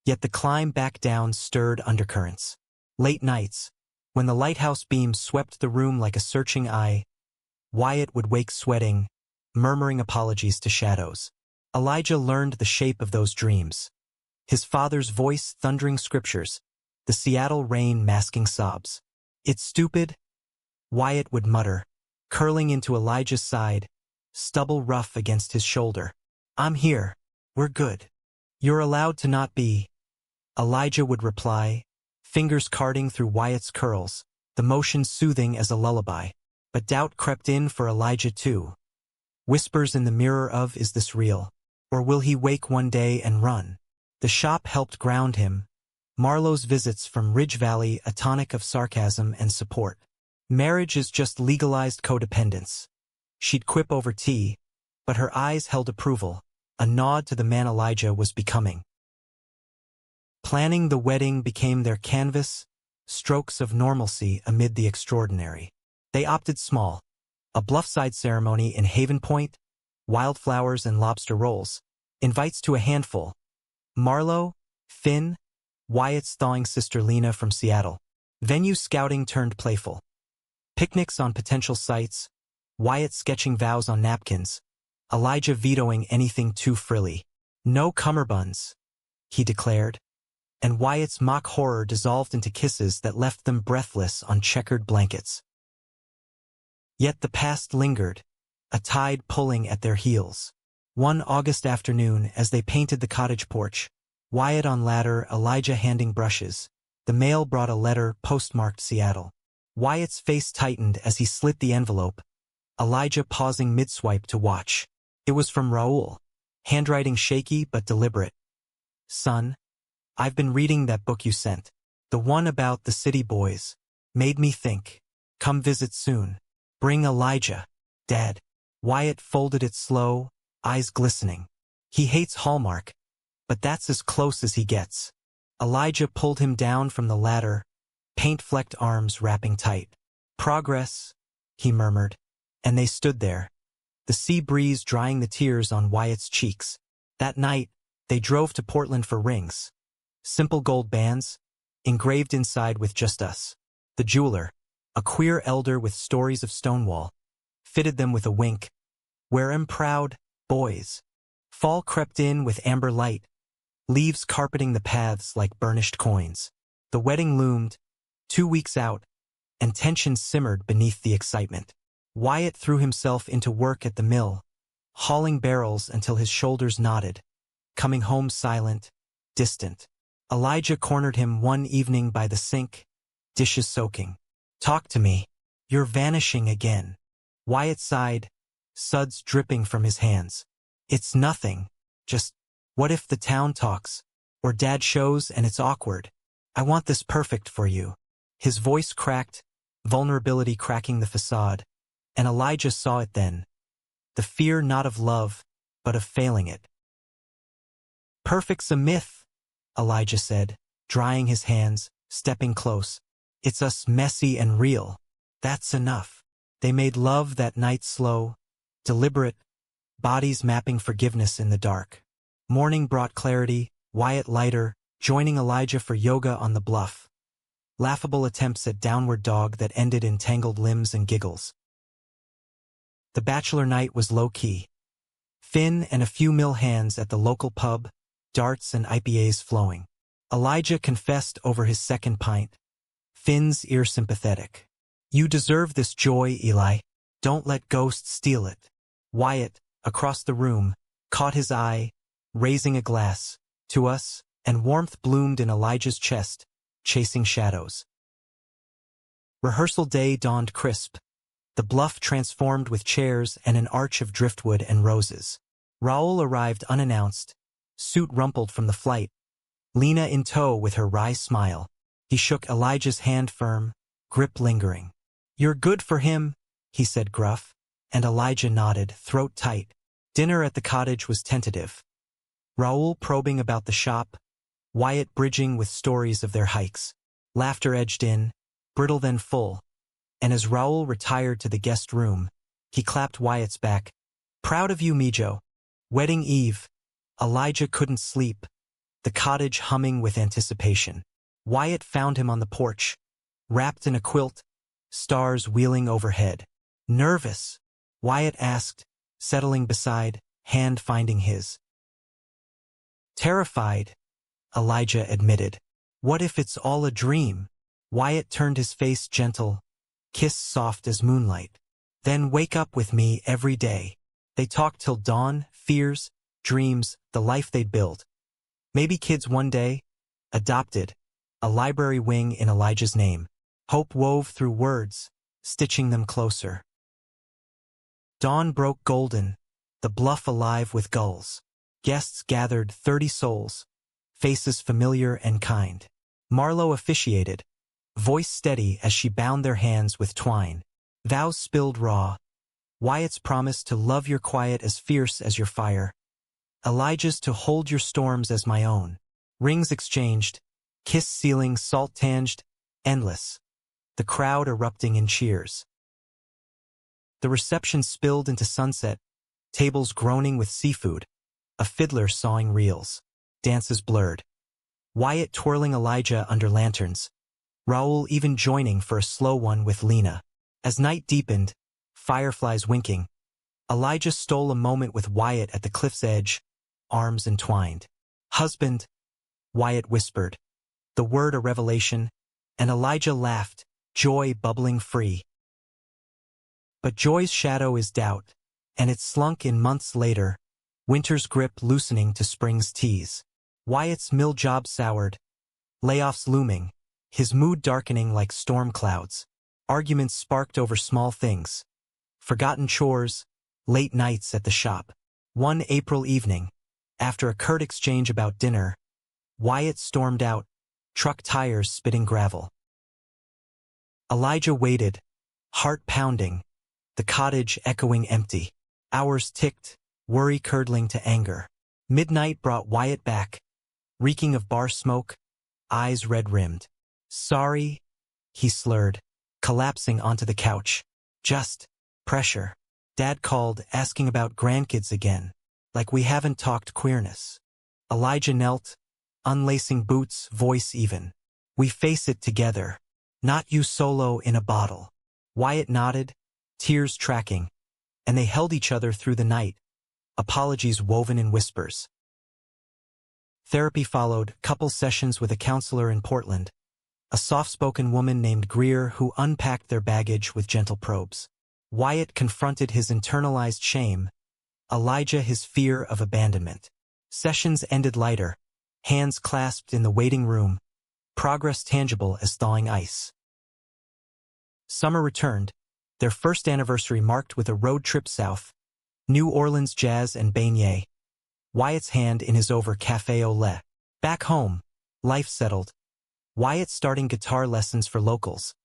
yet the climb back down stirred undercurrents. Late nights, when the lighthouse beam swept the room like a searching eye, Wyatt would wake sweating, murmuring apologies to shadows. Elijah learned the shape of those dreams. His father's voice thundering scriptures, the Seattle rain masking sobs. "It's stupid," Wyatt would mutter, curling into Elijah's side, stubble rough against his shoulder. "I'm here. We're good. You're allowed to not be," Elijah would reply, fingers carding through Wyatt's curls, the motion soothing as a lullaby. But doubt crept in for Elijah too. Whispers in the mirror of, is this real? Or will he wake one day and run? The shop helped ground him, Marlowe's visits from Ridge Valley a tonic of sarcasm and support. Marriage is just legalized codependence, she'd quip over tea, but her eyes held approval, a nod to the man Elijah was becoming. Planning the wedding became their canvas, strokes of normalcy amid the extraordinary. They opted small, a bluffside ceremony in Haven Point, wildflowers and lobster rolls, invites to a handful, Marlowe, Finn, Wyatt's thawing sister Lena from Seattle. Venue scouting turned playful. Picnics on potential sites, Wyatt sketching vows on napkins, Elijah vetoing anything too frilly. "No cummerbunds," he declared, and Wyatt's mock horror dissolved into kisses that left them breathless on checkered blankets. Yet the past lingered, a tide pulling at their heels. One August afternoon, as they painted the cottage porch, Wyatt on ladder, Elijah handing brushes, the mail brought a letter postmarked Seattle. Wyatt's face tightened as he slit the envelope, Elijah pausing mid-swipe to watch. It was from Raoul, handwriting shaky but deliberate. "Son, I've been reading that book you sent, the one about the city boys. Made me think. Come visit soon. Bring Elijah. Dad." Wyatt folded it slow, eyes glistening. He hates Hallmark, but that's as close as he gets. Elijah pulled him down from the ladder, paint-flecked arms wrapping tight. "Progress," he murmured, and they stood there, the sea breeze drying the tears on Wyatt's cheeks. That night, they drove to Portland for rings. Simple gold bands, engraved inside with "Just Us." The jeweler, a queer elder with stories of Stonewall, fitted them with a wink. "Wear 'em proud, boys." Fall crept in with amber light, leaves carpeting the paths like burnished coins. The wedding loomed, 2 weeks out, and tension simmered beneath the excitement. Wyatt threw himself into work at the mill, hauling barrels until his shoulders knotted, coming home silent, distant. Elijah cornered him one evening by the sink, dishes soaking. "Talk to me. You're vanishing again." Wyatt sighed, suds dripping from his hands. "It's nothing, just, what if the town talks, or Dad shows and it's awkward? I want this perfect for you." His voice cracked, vulnerability cracking the facade, and Elijah saw it then. The fear not of love, but of failing it. "Perfect's a myth," Elijah said, drying his hands, stepping close. "It's us messy and real. That's enough." They made love that night slow, deliberate, bodies mapping forgiveness in the dark. Morning brought clarity, Wyatt lighter, joining Elijah for yoga on the bluff. Laughable attempts at downward dog that ended in tangled limbs and giggles. The bachelor night was low-key. Finn and a few mill hands at the local pub, darts and IPAs flowing. Elijah confessed over his second pint. Finn's ear sympathetic. "You deserve this joy, Eli. Don't let ghosts steal it." Wyatt, across the room, caught his eye, raising a glass to us, and warmth bloomed in Elijah's chest, chasing shadows. Rehearsal day dawned crisp. The bluff transformed with chairs and an arch of driftwood and roses. Raoul arrived unannounced, suit rumpled from the flight, Lena in tow with her wry smile. He shook Elijah's hand firm, grip lingering. "You're good for him," he said gruff, and Elijah nodded, throat tight. Dinner at the cottage was tentative. Raoul probing about the shop, Wyatt bridging with stories of their hikes. Laughter edged in, brittle then full, and as Raoul retired to the guest room, he clapped Wyatt's back. "Proud of you, Mijo." Wedding eve. Elijah couldn't sleep, the cottage humming with anticipation. Wyatt found him on the porch, wrapped in a quilt, stars wheeling overhead. "Nervous?" Wyatt asked, settling beside, hand finding his. "Terrified," Elijah admitted. "What if it's all a dream?" Wyatt turned his face gentle, kiss soft as moonlight. "Then wake up with me every day." They talked till dawn, fears, dreams, the life they'd build. Maybe kids one day. Adopted. A library wing in Elijah's name. Hope wove through words, stitching them closer. Dawn broke golden, the bluff alive with gulls. Guests gathered, 30 souls, faces familiar and kind. Marlowe officiated, voice steady as she bound their hands with twine. Vows spilled raw. Wyatt's promise to love your quiet as fierce as your fire. Elijah's to hold your storms as my own. Rings exchanged, kiss sealing, salt tanged, endless. The crowd erupting in cheers. The reception spilled into sunset, tables groaning with seafood, a fiddler sawing reels, dances blurred. Wyatt twirling Elijah under lanterns, Raoul even joining for a slow one with Lena. As night deepened, fireflies winking, Elijah stole a moment with Wyatt at the cliff's edge, arms entwined. "Husband," Wyatt whispered, the word a revelation, and Elijah laughed, joy bubbling free. But joy's shadow is doubt, and it slunk in months later, winter's grip loosening to spring's tease. Wyatt's mill job soured, layoffs looming, his mood darkening like storm clouds. Arguments sparked over small things. Forgotten chores, late nights at the shop. One April evening, after a curt exchange about dinner, Wyatt stormed out, truck tires spitting gravel. Elijah waited, heart pounding, the cottage echoing empty. Hours ticked, worry curdling to anger. Midnight brought Wyatt back, reeking of bar smoke, eyes red-rimmed. "Sorry," he slurred, collapsing onto the couch. "Just pressure." Dad called, asking about grandkids again, like we haven't talked queerness. Elijah knelt, unlacing boots, voice even. "We face it together, not you solo in a bottle." Wyatt nodded, tears tracking, and they held each other through the night, apologies woven in whispers. Therapy followed, couple sessions with a counselor in Portland, a soft-spoken woman named Greer who unpacked their baggage with gentle probes. Wyatt confronted his internalized shame, Elijah his fear of abandonment. Sessions ended lighter, hands clasped in the waiting room, progress tangible as thawing ice. Summer returned, their first anniversary marked with a road trip south, New Orleans jazz and beignet. Wyatt's hand in his over café au lait. Back home, life settled. Wyatt starting guitar lessons for locals.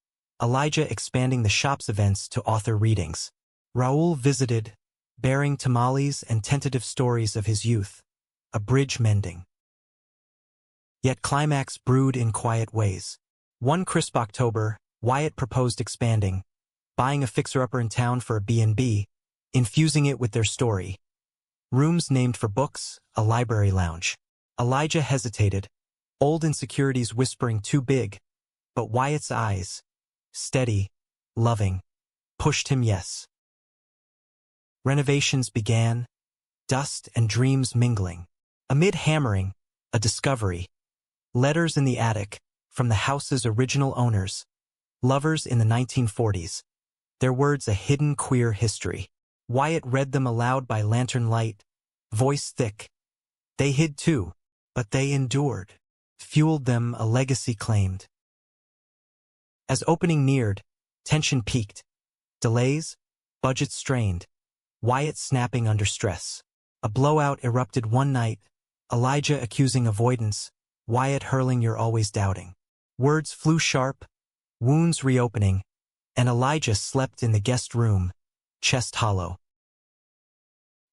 Elijah expanding the shop's events to author readings. Raoul visited, bearing tamales and tentative stories of his youth, a bridge mending. Yet climax brewed in quiet ways. One crisp October, Wyatt proposed expanding, buying a fixer-upper in town for a B&B, infusing it with their story. Rooms named for books, a library lounge. Elijah hesitated, old insecurities whispering too big, but Wyatt's eyes, steady, loving, pushed him yes. Renovations began, dust and dreams mingling. Amid hammering, a discovery. Letters in the attic, from the house's original owners, lovers in the 1940s. Their words a hidden queer history. Wyatt read them aloud by lantern light, voice thick. They hid too, but they endured. Fueled them a legacy claimed. As opening neared, tension peaked. Delays, budget strained. Wyatt snapping under stress. A blowout erupted one night, Elijah accusing avoidance, Wyatt hurling you're always doubting. Words flew sharp, wounds reopening, and Elijah slept in the guest room, chest hollow.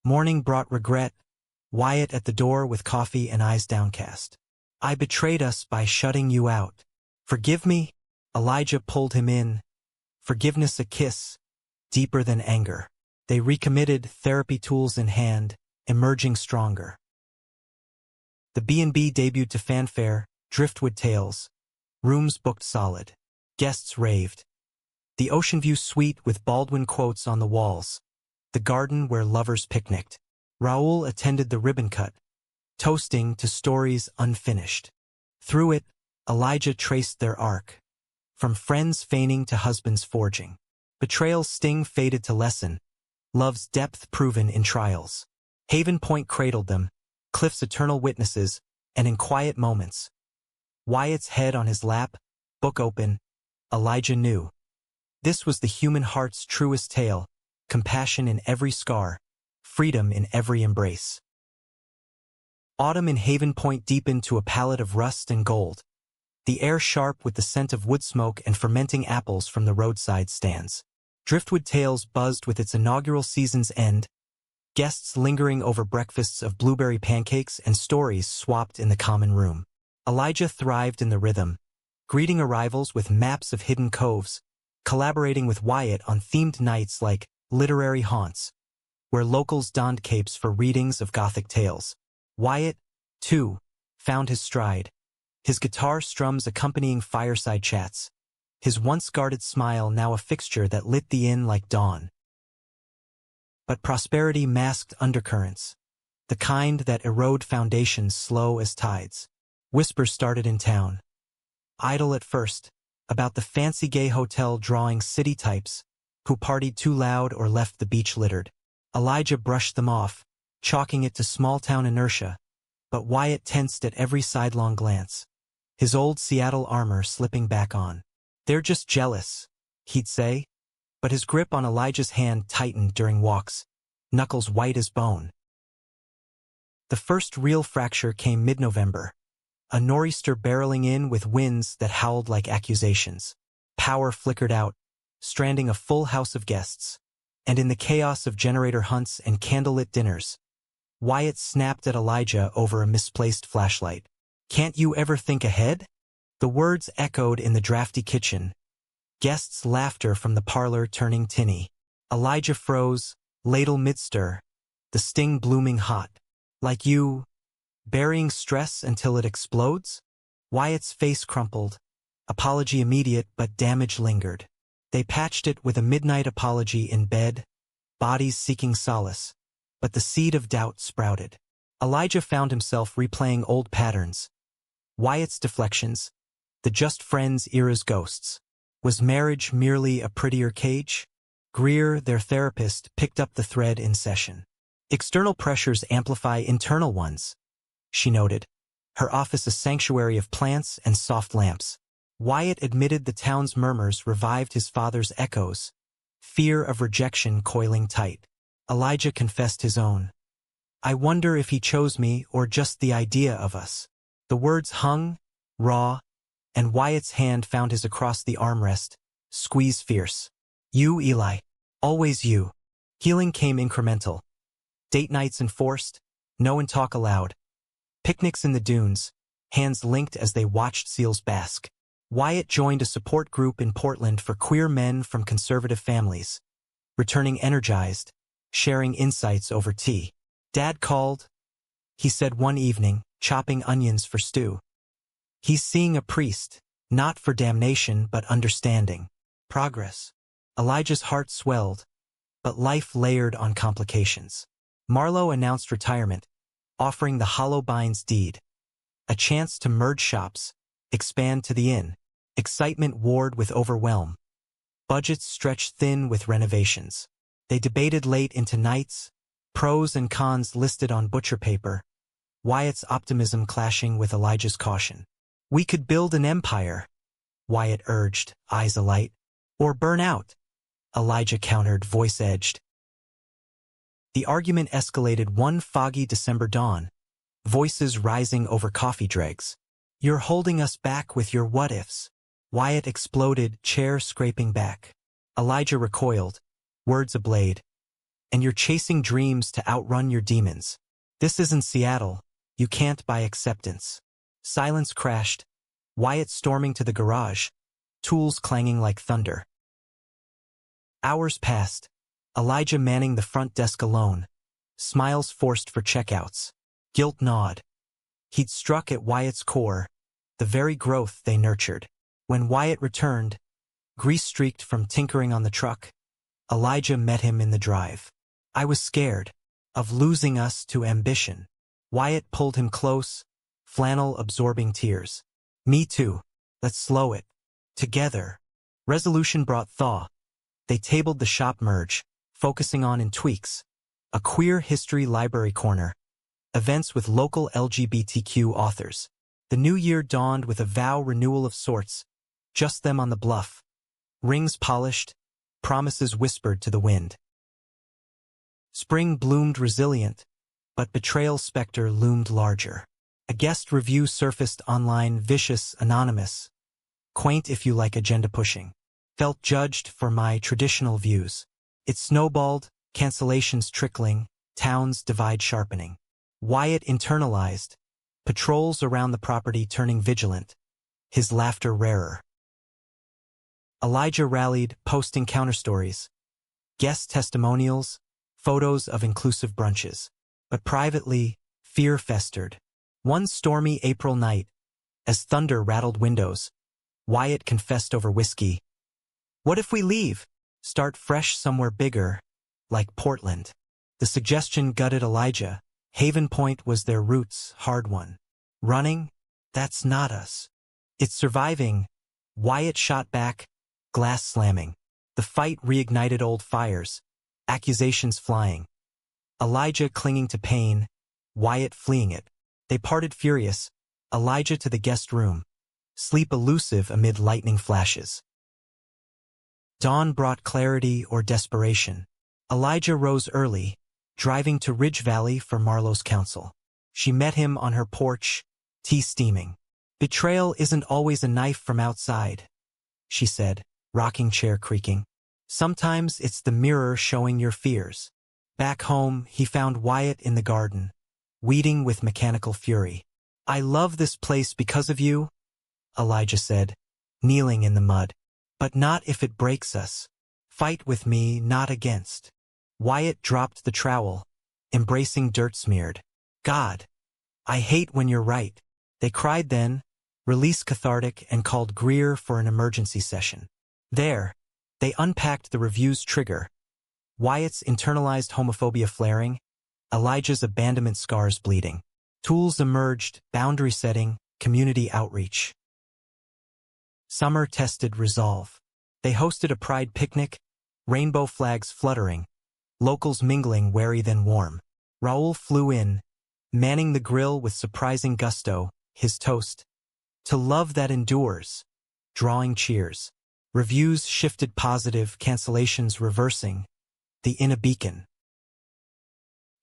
Morning brought regret, Wyatt at the door with coffee and eyes downcast. I betrayed us by shutting you out. Forgive me? Elijah pulled him in. Forgiveness a kiss, deeper than anger. They recommitted, therapy tools in hand, emerging stronger. The B&B debuted to fanfare, driftwood tales. Rooms booked solid. Guests raved. The ocean view suite with Baldwin quotes on the walls. The garden where lovers picnicked. Raoul attended the ribbon cut, toasting to stories unfinished. Through it, Elijah traced their arc. From friends feigning to husbands forging. Betrayal's sting faded to lesson. Love's depth proven in trials. Haven Point cradled them, Cliff's eternal witnesses, and in quiet moments. Wyatt's head on his lap, book open, Elijah knew. This was the human heart's truest tale, compassion in every scar, freedom in every embrace. Autumn in Haven Point deepened to a palette of rust and gold. The air sharp with the scent of wood smoke and fermenting apples from the roadside stands. Driftwood Tales buzzed with its inaugural season's end, guests lingering over breakfasts of blueberry pancakes and stories swapped in the common room. Elijah thrived in the rhythm, greeting arrivals with maps of hidden coves, collaborating with Wyatt on themed nights like Literary Haunts, where locals donned capes for readings of Gothic tales. Wyatt, too, found his stride, his guitar strums accompanying fireside chats, his once guarded smile now a fixture that lit the inn like dawn. But prosperity masked undercurrents, the kind that erode foundations slow as tides. Whispers started in town. Idle at first, about the fancy gay hotel drawing city types, who partied too loud or left the beach littered. Elijah brushed them off, chalking it to small-town inertia, but Wyatt tensed at every sidelong glance, his old Seattle armor slipping back on. They're just jealous, he'd say, but his grip on Elijah's hand tightened during walks, knuckles white as bone. The first real fracture came mid-November, a nor'easter barreling in with winds that howled like accusations. Power flickered out, stranding a full house of guests, and in the chaos of generator hunts and candlelit dinners, Wyatt snapped at Elijah over a misplaced flashlight. Can't you ever think ahead? The words echoed in the drafty kitchen, guests' laughter from the parlor turning tinny. Elijah froze, ladle mid-stir, the sting blooming hot. Like you, burying stress until it explodes? Wyatt's face crumpled, apology immediate but damage lingered. They patched it with a midnight apology in bed, bodies seeking solace, but the seed of doubt sprouted. Elijah found himself replaying old patterns. Wyatt's deflections, the just friends era's ghosts. Was marriage merely a prettier cage? Greer, their therapist, picked up the thread in session. External pressures amplify internal ones, she noted, her office a sanctuary of plants and soft lamps. Wyatt admitted the town's murmurs revived his father's echoes, fear of rejection coiling tight. Elijah confessed his own. I wonder if he chose me or just the idea of us. The words hung, raw, and Wyatt's hand found his across the armrest, squeeze fierce. You, Eli. Always you. Healing came incremental. Date nights enforced, no one talk aloud. Picnics in the dunes, hands linked as they watched seals bask. Wyatt joined a support group in Portland for queer men from conservative families, returning energized, sharing insights over tea. Dad called, he said one evening, chopping onions for stew. He's seeing a priest, not for damnation but understanding. Progress. Elijah's heart swelled, but life layered on complications. Marlowe announced retirement, offering the Hollowbines deed. A chance to merge shops, expand to the inn. Excitement warred with overwhelm. Budgets stretched thin with renovations. They debated late into nights, pros and cons listed on butcher paper, Wyatt's optimism clashing with Elijah's caution. "We could build an empire," Wyatt urged, eyes alight. "Or burn out," Elijah countered, voice edged. The argument escalated one foggy December dawn, voices rising over coffee dregs. "You're holding us back with your what-ifs," Wyatt exploded, chair scraping back. Elijah recoiled, words ablade. "And you're chasing dreams to outrun your demons. This isn't Seattle. You can't buy acceptance." Silence crashed, Wyatt storming to the garage, tools clanging like thunder. Hours passed, Elijah manning the front desk alone, smiles forced for checkouts, guilt gnawed. He'd struck at Wyatt's core, the very growth they nurtured. When Wyatt returned, grease-streaked from tinkering on the truck, Elijah met him in the drive. "I was scared of losing us to ambition." Wyatt pulled him close, flannel absorbing tears. "Me too. Let's slow it. Together." Resolution brought thaw. They tabled the shop merge, focusing on in tweaks. A queer history library corner. Events with local LGBTQ authors. The new year dawned with a vow renewal of sorts. Just them on the bluff. Rings polished, promises whispered to the wind. Spring bloomed resilient, but betrayal specter loomed larger. A guest review surfaced online, vicious, anonymous. "Quaint if you like agenda pushing. Felt judged for my traditional views." It snowballed, cancellations trickling, towns divide sharpening. Wyatt internalized, patrols around the property turning vigilant, his laughter rarer. Elijah rallied, posting counterstories, guest testimonials, photos of inclusive brunches. But privately, fear festered. One stormy April night, as thunder rattled windows, Wyatt confessed over whiskey. "What if we leave? Start fresh somewhere bigger, like Portland?" The suggestion gutted Elijah. Haven Point was their roots, hard won. "Running? That's not us. It's surviving." Wyatt shot back, glass slamming. The fight reignited old fires, accusations flying. Elijah clinging to pain, Wyatt fleeing it. They parted furious, Elijah to the guest room, sleep elusive amid lightning flashes. Dawn brought clarity or desperation. Elijah rose early, driving to Ridge Valley for Marlowe's counsel. She met him on her porch, tea steaming. "Betrayal isn't always a knife from outside," she said, rocking chair creaking. "Sometimes it's the mirror showing your fears." Back home, he found Wyatt in the garden, weeding with mechanical fury. "I love this place because of you," Elijah said, kneeling in the mud. "But not if it breaks us. Fight with me, not against." Wyatt dropped the trowel, embracing dirt smeared. "God, I hate when you're right." They cried then, released cathartic, and called Greer for an emergency session. There, they unpacked the review's trigger. Wyatt's internalized homophobia flaring, Elijah's abandonment scars bleeding. Tools emerged, boundary setting, community outreach. Summer tested resolve. They hosted a pride picnic, rainbow flags fluttering, locals mingling wary then warm. Raoul flew in, manning the grill with surprising gusto, his toast, "To love that endures," drawing cheers. Reviews shifted positive, cancellations reversing, the inner beacon.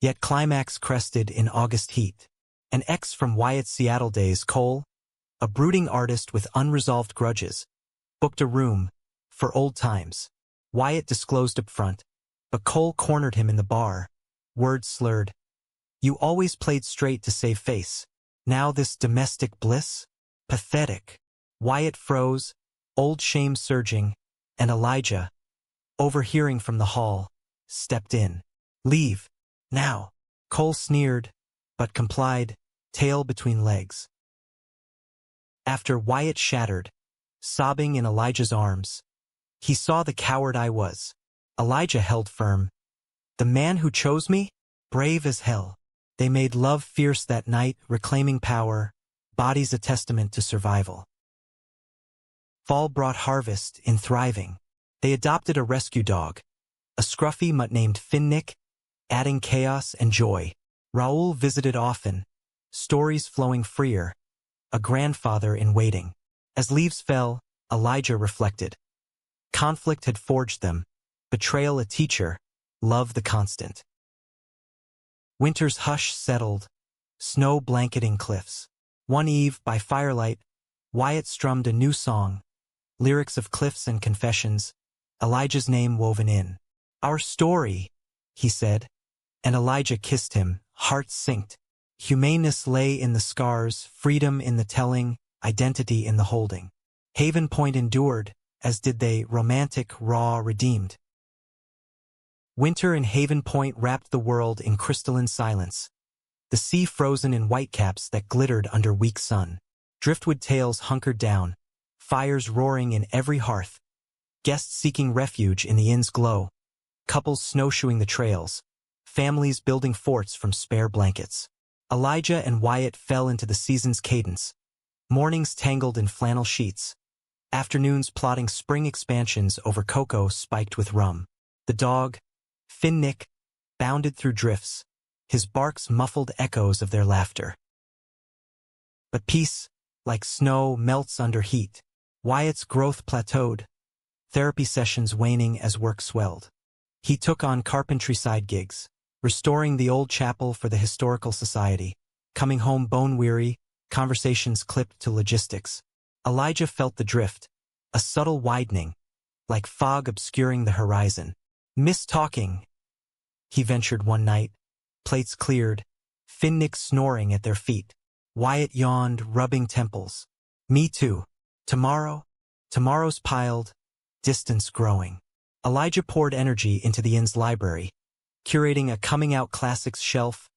Yet climax crested in August heat. An ex from Wyatt's Seattle days, Cole, a brooding artist with unresolved grudges, booked a room, for old times. Wyatt disclosed up front, but Cole cornered him in the bar, words slurred. "You always played straight to save face. Now this domestic bliss? Pathetic." Wyatt froze, old shame surging, and Elijah, overhearing from the hall, stepped in. "Leave. Now." Cole sneered, but complied, tail between legs. After Wyatt shattered, sobbing in Elijah's arms, he saw the coward I was. Elijah held firm. "The man who chose me? Brave as hell." They made love fierce that night, reclaiming power, bodies a testament to survival. Fall brought harvest in thriving. They adopted a rescue dog, a scruffy mutt named Finnick, adding chaos and joy. Raoul visited often, stories flowing freer, a grandfather in waiting. As leaves fell, Elijah reflected. Conflict had forged them, betrayal a teacher, love the constant. Winter's hush settled, snow blanketing cliffs. One eve, by firelight, Wyatt strummed a new song, lyrics of cliffs and confessions, Elijah's name woven in. Our story, he said, and Elijah kissed him, heart synced. Humaneness lay in the scars, freedom in the telling, identity in the holding. Haven Point endured, as did they, romantic, raw, redeemed. Winter in Haven Point wrapped the world in crystalline silence, the sea frozen in whitecaps that glittered under weak sun. Driftwood tails hunkered down, fires roaring in every hearth, guests seeking refuge in the inn's glow, couples snowshoeing the trails, families building forts from spare blankets. Elijah and Wyatt fell into the season's cadence, mornings tangled in flannel sheets, afternoons plotting spring expansions over cocoa spiked with rum. The dog, Finnick, bounded through drifts, his barks muffled echoes of their laughter. But peace, like snow, melts under heat. Wyatt's growth plateaued, therapy sessions waning as work swelled. He took on carpentry side gigs, restoring the old chapel for the Historical Society, coming home bone-weary, conversations clipped to logistics. Elijah felt the drift, a subtle widening, like fog obscuring the horizon. Miss talking, he ventured one night, plates cleared, Finnick snoring at their feet. Wyatt yawned, rubbing temples. Me too. Tomorrow? Tomorrow's piled, distance growing. Elijah poured energy into the inn's library, curating a coming-out classics shelf,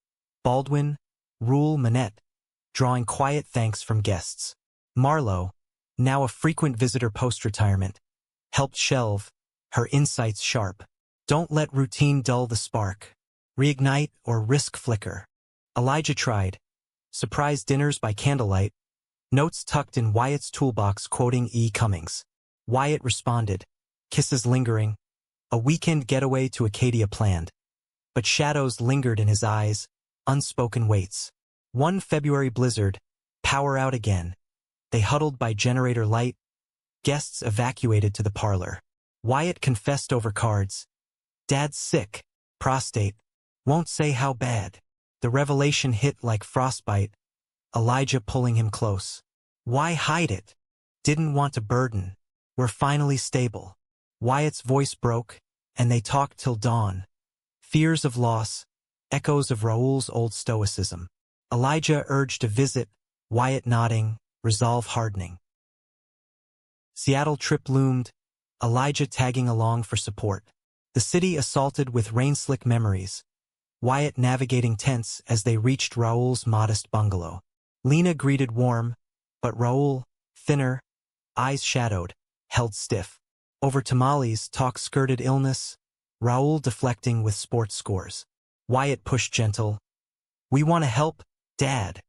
Baldwin, Rule, Manette, drawing quiet thanks from guests. Marlowe, now a frequent visitor post-retirement, helped shelve, her insights sharp. Don't let routine dull the spark. Reignite or risk flicker. Elijah tried. Surprise dinners by candlelight, notes tucked in Wyatt's toolbox quoting E. Cummings. Wyatt responded, kisses lingering, a weekend getaway to Acadia planned. But shadows lingered in his eyes, unspoken weights. One February blizzard, power out again. They huddled by generator light, guests evacuated to the parlor. Wyatt confessed over cards. Dad's sick, prostate, won't say how bad. The revelation hit like frostbite, Elijah pulling him close. Why hide it? Didn't want to burden. We're finally stable. Wyatt's voice broke, and they talked till dawn. Fears of loss, echoes of Raoul's old stoicism. Elijah urged a visit, Wyatt nodding, resolve hardening. Seattle trip loomed, Elijah tagging along for support. The city assaulted with rain-slick memories, Wyatt navigating tense as they reached Raoul's modest bungalow. Lena greeted warm, but Raoul, thinner, eyes shadowed, held stiff. Over tamales, talk skirted illness, Raoul deflecting with sports scores. Wyatt pushed gentle. We want to help, Dad.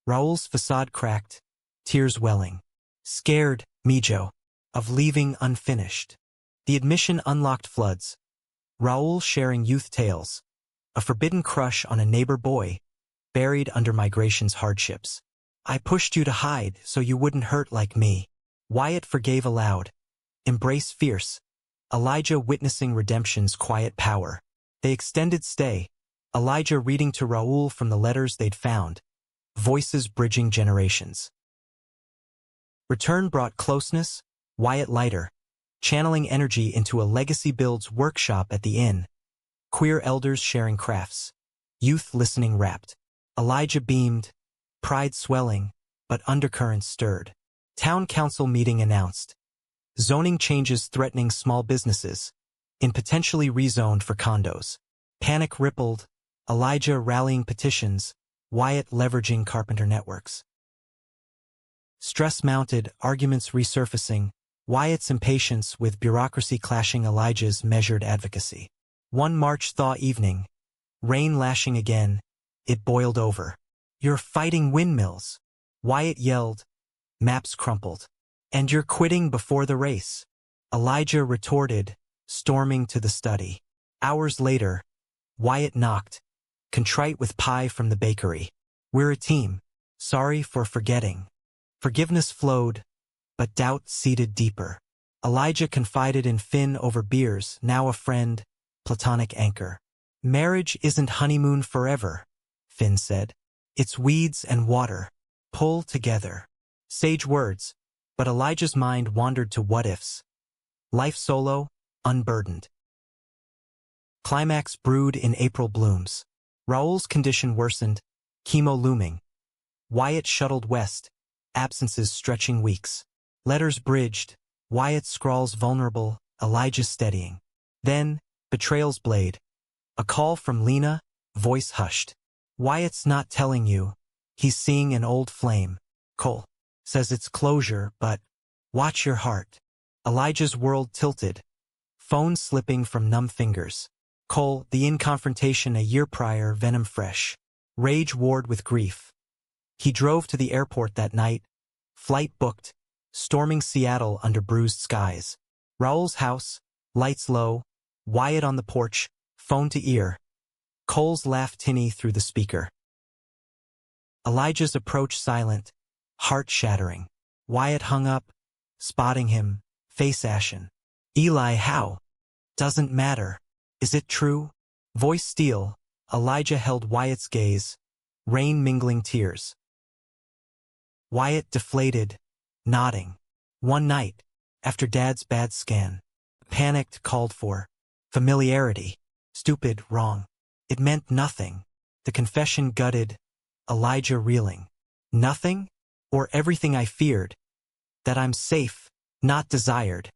Raoul's facade cracked, tears welling. Scared, Mijo, of leaving unfinished. The admission unlocked floods. Raoul sharing youth tales. A forbidden crush on a neighbor boy, buried under migration's hardships. I pushed you to hide so you wouldn't hurt like me. Wyatt forgave aloud. Embrace fierce. Elijah witnessing redemption's quiet power. They extended stay. Elijah reading to Raoul from the letters they'd found. Voices bridging generations. Return brought closeness, Wyatt lighter, channeling energy into a legacy builds workshop at the inn. Queer elders sharing crafts. Youth listening rapt. Elijah beamed, pride swelling, but undercurrents stirred. Town council meeting announced. Zoning changes threatening small businesses, in potentially rezoned for condos. Panic rippled, Elijah rallying petitions, Wyatt leveraging carpenter networks. Stress mounted, arguments resurfacing, Wyatt's impatience with bureaucracy clashing Elijah's measured advocacy. One March thaw evening, rain lashing again, it boiled over. You're fighting windmills, Wyatt yelled, maps crumpled. And you're quitting before the race, Elijah retorted, storming to the study. Hours later, Wyatt knocked, contrite with pie from the bakery. "We're a team. Sorry for forgetting." Forgiveness flowed, but doubt seeded deeper. Elijah confided in Finn over beers, now a friend, platonic anchor. "Marriage isn't honeymoon forever," Finn said. "It's weeds and water. Pull together." Sage words, but Elijah's mind wandered to what-ifs. Life solo, unburdened. Climax brewed in April blooms. Raoul's condition worsened, chemo looming. Wyatt shuttled west, absences stretching weeks. Letters bridged, Wyatt scrawls vulnerable, Elijah steadying. Then, betrayal's blade. A call from Lena, voice hushed. "Wyatt's not telling you. He's seeing an old flame. Cole says it's closure, but watch your heart." Elijah's world tilted. Phone slipping from numb fingers. Cole, the in-confrontation a year prior, venom fresh. Rage warred with grief. He drove to the airport that night. Flight booked. Storming Seattle under bruised skies. Raoul's house, lights low. Wyatt on the porch, phone to ear. Cole's laugh tinny through the speaker. Elijah's approach silent, heart-shattering. Wyatt hung up, spotting him, face ashen. "Eli, how? Doesn't matter. Is it true?" Voice steel, Elijah held Wyatt's gaze, rain mingling tears. Wyatt deflated, nodding. One night, after Dad's bad scan, panicked called for familiarity. Stupid, wrong. It meant nothing. The confession gutted, Elijah reeling. "Nothing? Or everything I feared? That I'm safe, not desired?"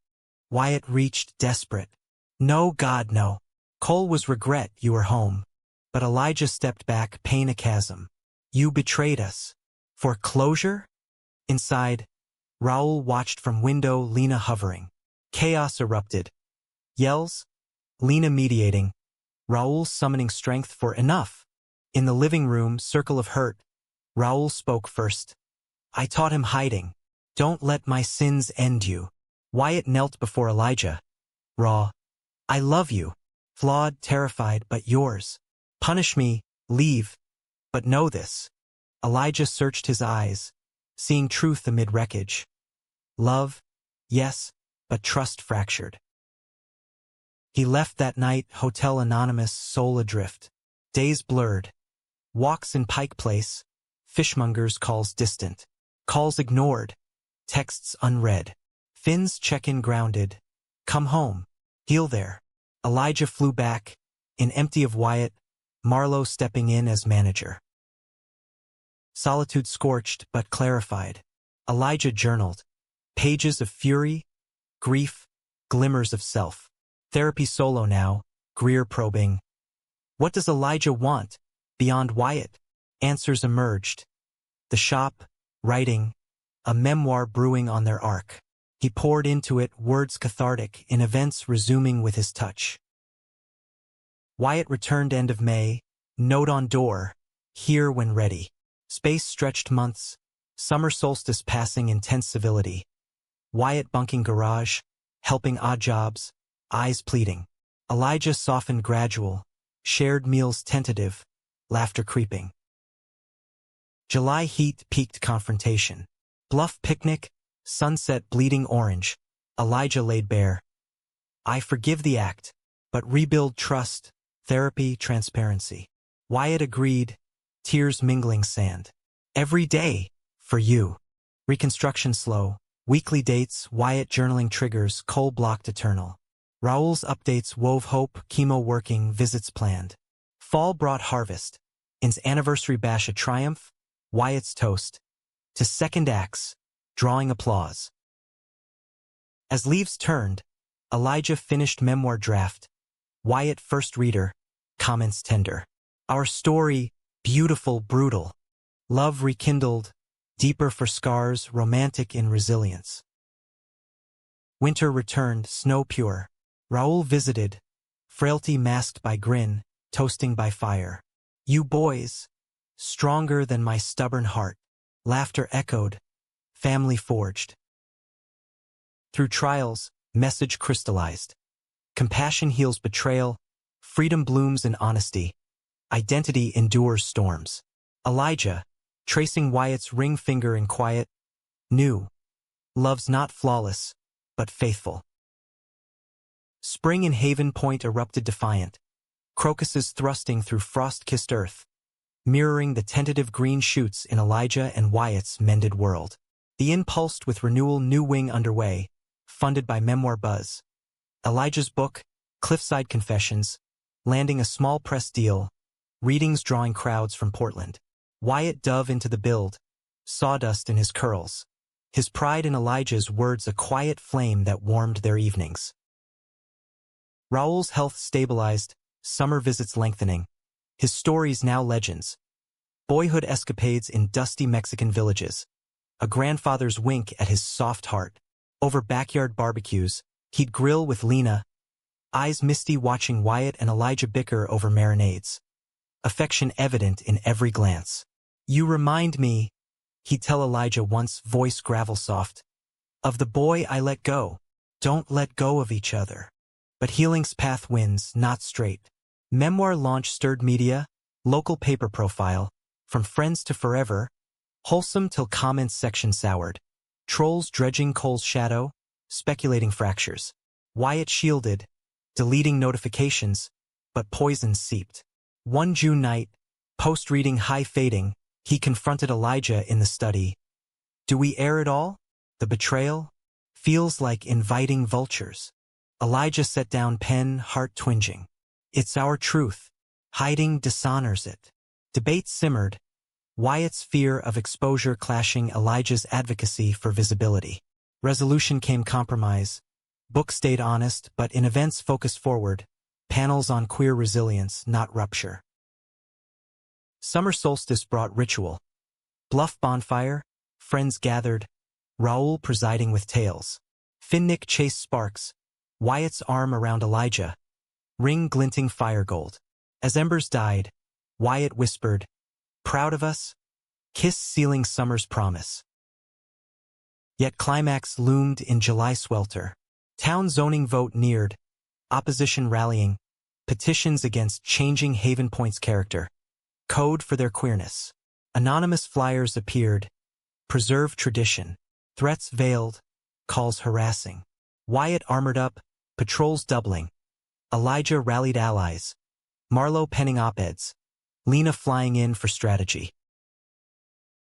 Wyatt reached desperate. "No, God, no." Cole was regret you were home. But Elijah stepped back, pain a chasm. "You betrayed us. For closure?" Inside, Raoul watched from window, Lena hovering. Chaos erupted. Yells, Lena mediating, Raoul summoning strength for enough. In the living room, circle of hurt, Raoul spoke first. "I taught him hiding. Don't let my sins end you." Wyatt knelt before Elijah. Raw. "I love you. Flawed, terrified, but yours. Punish me, leave. But know this." Elijah searched his eyes, seeing truth amid wreckage. Love, yes, but trust fractured. He left that night, hotel anonymous, soul adrift. Days blurred. Walks in Pike Place, fishmongers calls distant. Calls ignored, texts unread. Finn's check-in grounded. "Come home. Heal there." Elijah flew back, in empty of Wyatt, Marlowe stepping in as manager. Solitude scorched but clarified. Elijah journaled. Pages of fury, grief, glimmers of self. Therapy solo now, Greer probing. What does Elijah want, beyond Wyatt? Answers emerged. The shop, writing, a memoir brewing on their arc. He poured into it, words cathartic, in events resuming with his touch. Wyatt returned end of May, note on door, here when ready. Space stretched months, summer solstice passing intense civility. Wyatt bunking garage, helping odd jobs, eyes pleading. Elijah softened gradual, shared meals tentative, laughter creeping. July heat peaked confrontation. Bluff picnic, sunset bleeding orange. Elijah laid bare. "I forgive the act, but rebuild trust, therapy, transparency." Wyatt agreed, tears mingling sand. "Every day, for you." Reconstruction slow. Weekly dates, Wyatt journaling triggers, Cole blocked eternal. Raoul's updates wove hope, chemo working, visits planned. Fall brought harvest. In's anniversary bash a triumph, Wyatt's toast. To second acts, drawing applause. As leaves turned, Elijah finished memoir draft. Wyatt first reader, comments tender. Our story, beautiful, brutal. Love rekindled, deeper for scars, romantic in resilience. Winter returned, snow pure. Raoul visited, frailty masked by grin, toasting by fire. You boys, stronger than my stubborn heart. Laughter echoed, family forged. Through trials, message crystallized. Compassion heals betrayal, Freedom blooms in honesty. Identity endures storms. Elijah, tracing Wyatt's ring finger in quiet, knew. Love's not flawless, but faithful. Spring in Haven Point erupted defiant. Crocuses thrusting through frost-kissed earth, mirroring the tentative green shoots in Elijah and Wyatt's mended world. The inn pulsed with renewal, new wing underway, funded by Memoir Buzz. Elijah's book, Cliffside Confessions, landing a small press deal, readings drawing crowds from Portland. Wyatt dove into the build, sawdust in his curls. His pride in Elijah's words a quiet flame that warmed their evenings. Raoul's health stabilized, summer visits lengthening. His stories now legends. Boyhood escapades in dusty Mexican villages. A grandfather's wink at his soft heart. Over backyard barbecues, he'd grill with Lena, eyes misty watching Wyatt and Elijah bicker over marinades. Affection evident in every glance. "You remind me," he'd tell Elijah once, voice gravel soft, "of the boy I let go." Don't let go of each other. But healing's path wins, not straight. Memoir launch stirred media, local paper profile, from friends to forever, wholesome till comments section soured. Trolls dredging Cole's shadow, speculating fractures. Wyatt shielded, deleting notifications, but poison seeped. One June night, post-reading high fading, he confronted Elijah in the study. "Do we air it all? The betrayal? Feels like inviting vultures." Elijah set down pen, heart twinging. "It's our truth. Hiding dishonors it." Debate simmered, Wyatt's fear of exposure clashing Elijah's advocacy for visibility. Resolution came compromise. Book stayed honest, but in events focused forward, panels on queer resilience, not rupture. Summer solstice brought ritual. Bluff bonfire, friends gathered, Raoul presiding with tales. Finnick chased sparks, Wyatt's arm around Elijah, ring glinting fire gold. As embers died, Wyatt whispered, "Proud of us?" Kiss sealing summer's promise. Yet climax loomed in July swelter. Town zoning vote neared, opposition rallying, petitions against changing Haven Point's character. Code for their queerness. Anonymous flyers appeared, preserve tradition. Threats veiled, calls harassing. Wyatt armored up, patrols doubling. Elijah rallied allies. Marlowe penning op-eds. Lena flying in for strategy.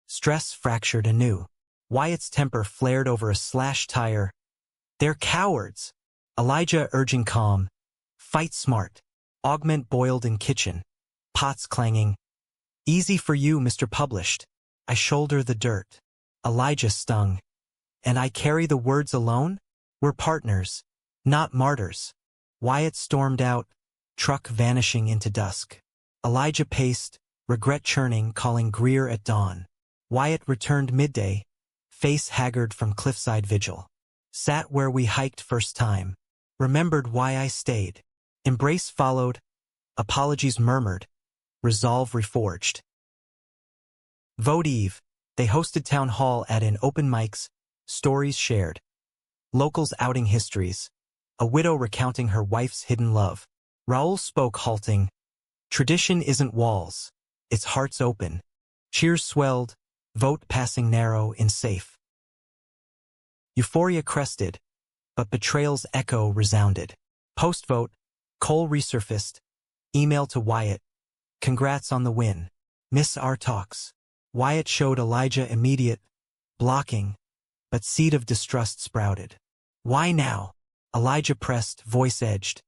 Stress fractured anew. Wyatt's temper flared over a slashed tire. "They're cowards." Elijah urging calm. "Fight smart." Augment boiled in kitchen. Pots clanging. "Easy for you, Mr. Published. I shoulder the dirt." Elijah stung. "And I carry the words alone? We're partners, not martyrs." Wyatt stormed out, truck vanishing into dusk. Elijah paced, regret churning, calling Greer at dawn. Wyatt returned midday, face haggard from cliffside vigil. "Sat where we hiked first time. Remembered why I stayed." Embrace followed, apologies murmured, resolve reforged. Vote Eve, they hosted town hall at an open mics, stories shared. Locals outing histories. A widow recounting her wife's hidden love. Raoul spoke halting. "Tradition isn't walls. It's hearts open." Cheers swelled, vote passing narrow in safe. Euphoria crested, but betrayal's echo resounded. Post-vote, Cole resurfaced. Email to Wyatt. "Congrats on the win. Miss our talks." Wyatt showed Elijah immediate, blocking, but seed of distrust sprouted. "Why now?" Elijah pressed, voice edged.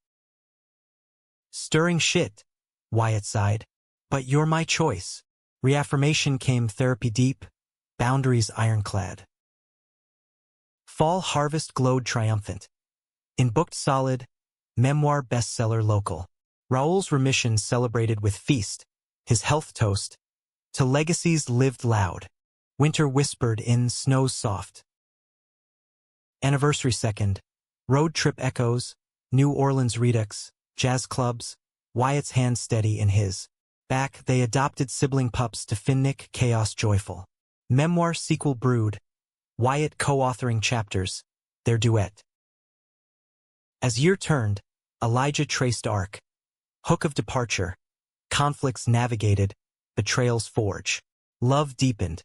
"Stirring shit," Wyatt sighed. "But you're my choice." Reaffirmation came, therapy deep, boundaries ironclad. Fall harvest glowed triumphant. In booked solid, memoir bestseller local. Raoul's remission celebrated with feast, his health toast. To legacies lived loud. Winter whispered in, snows soft. Anniversary second. Road trip echoes, New Orleans redux, jazz clubs, Wyatt's hand steady in his. Back they adopted sibling pups to Finnick, chaos joyful. Memoir sequel brewed, Wyatt co-authoring chapters, their duet. As year turned, Elijah traced arc. Hook of departure. Conflicts navigated. Betrayals forge. Love deepened.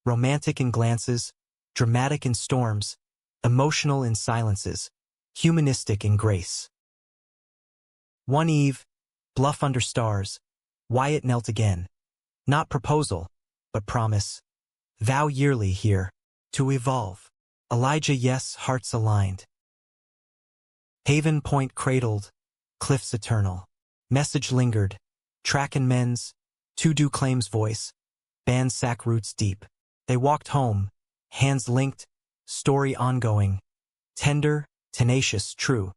Romantic in glances. Dramatic in storms. Emotional in silences. Humanistic in grace. One eve. Bluff under stars. Wyatt knelt again. Not proposal, but promise. Vow yearly here. To evolve. Elijah yes, hearts aligned. Haven point cradled. Cliffs eternal. Message lingered. Track and mends. To-do claims voice. Band sack roots deep. They walked home. Hands linked. Story ongoing. Tender, tenacious, true.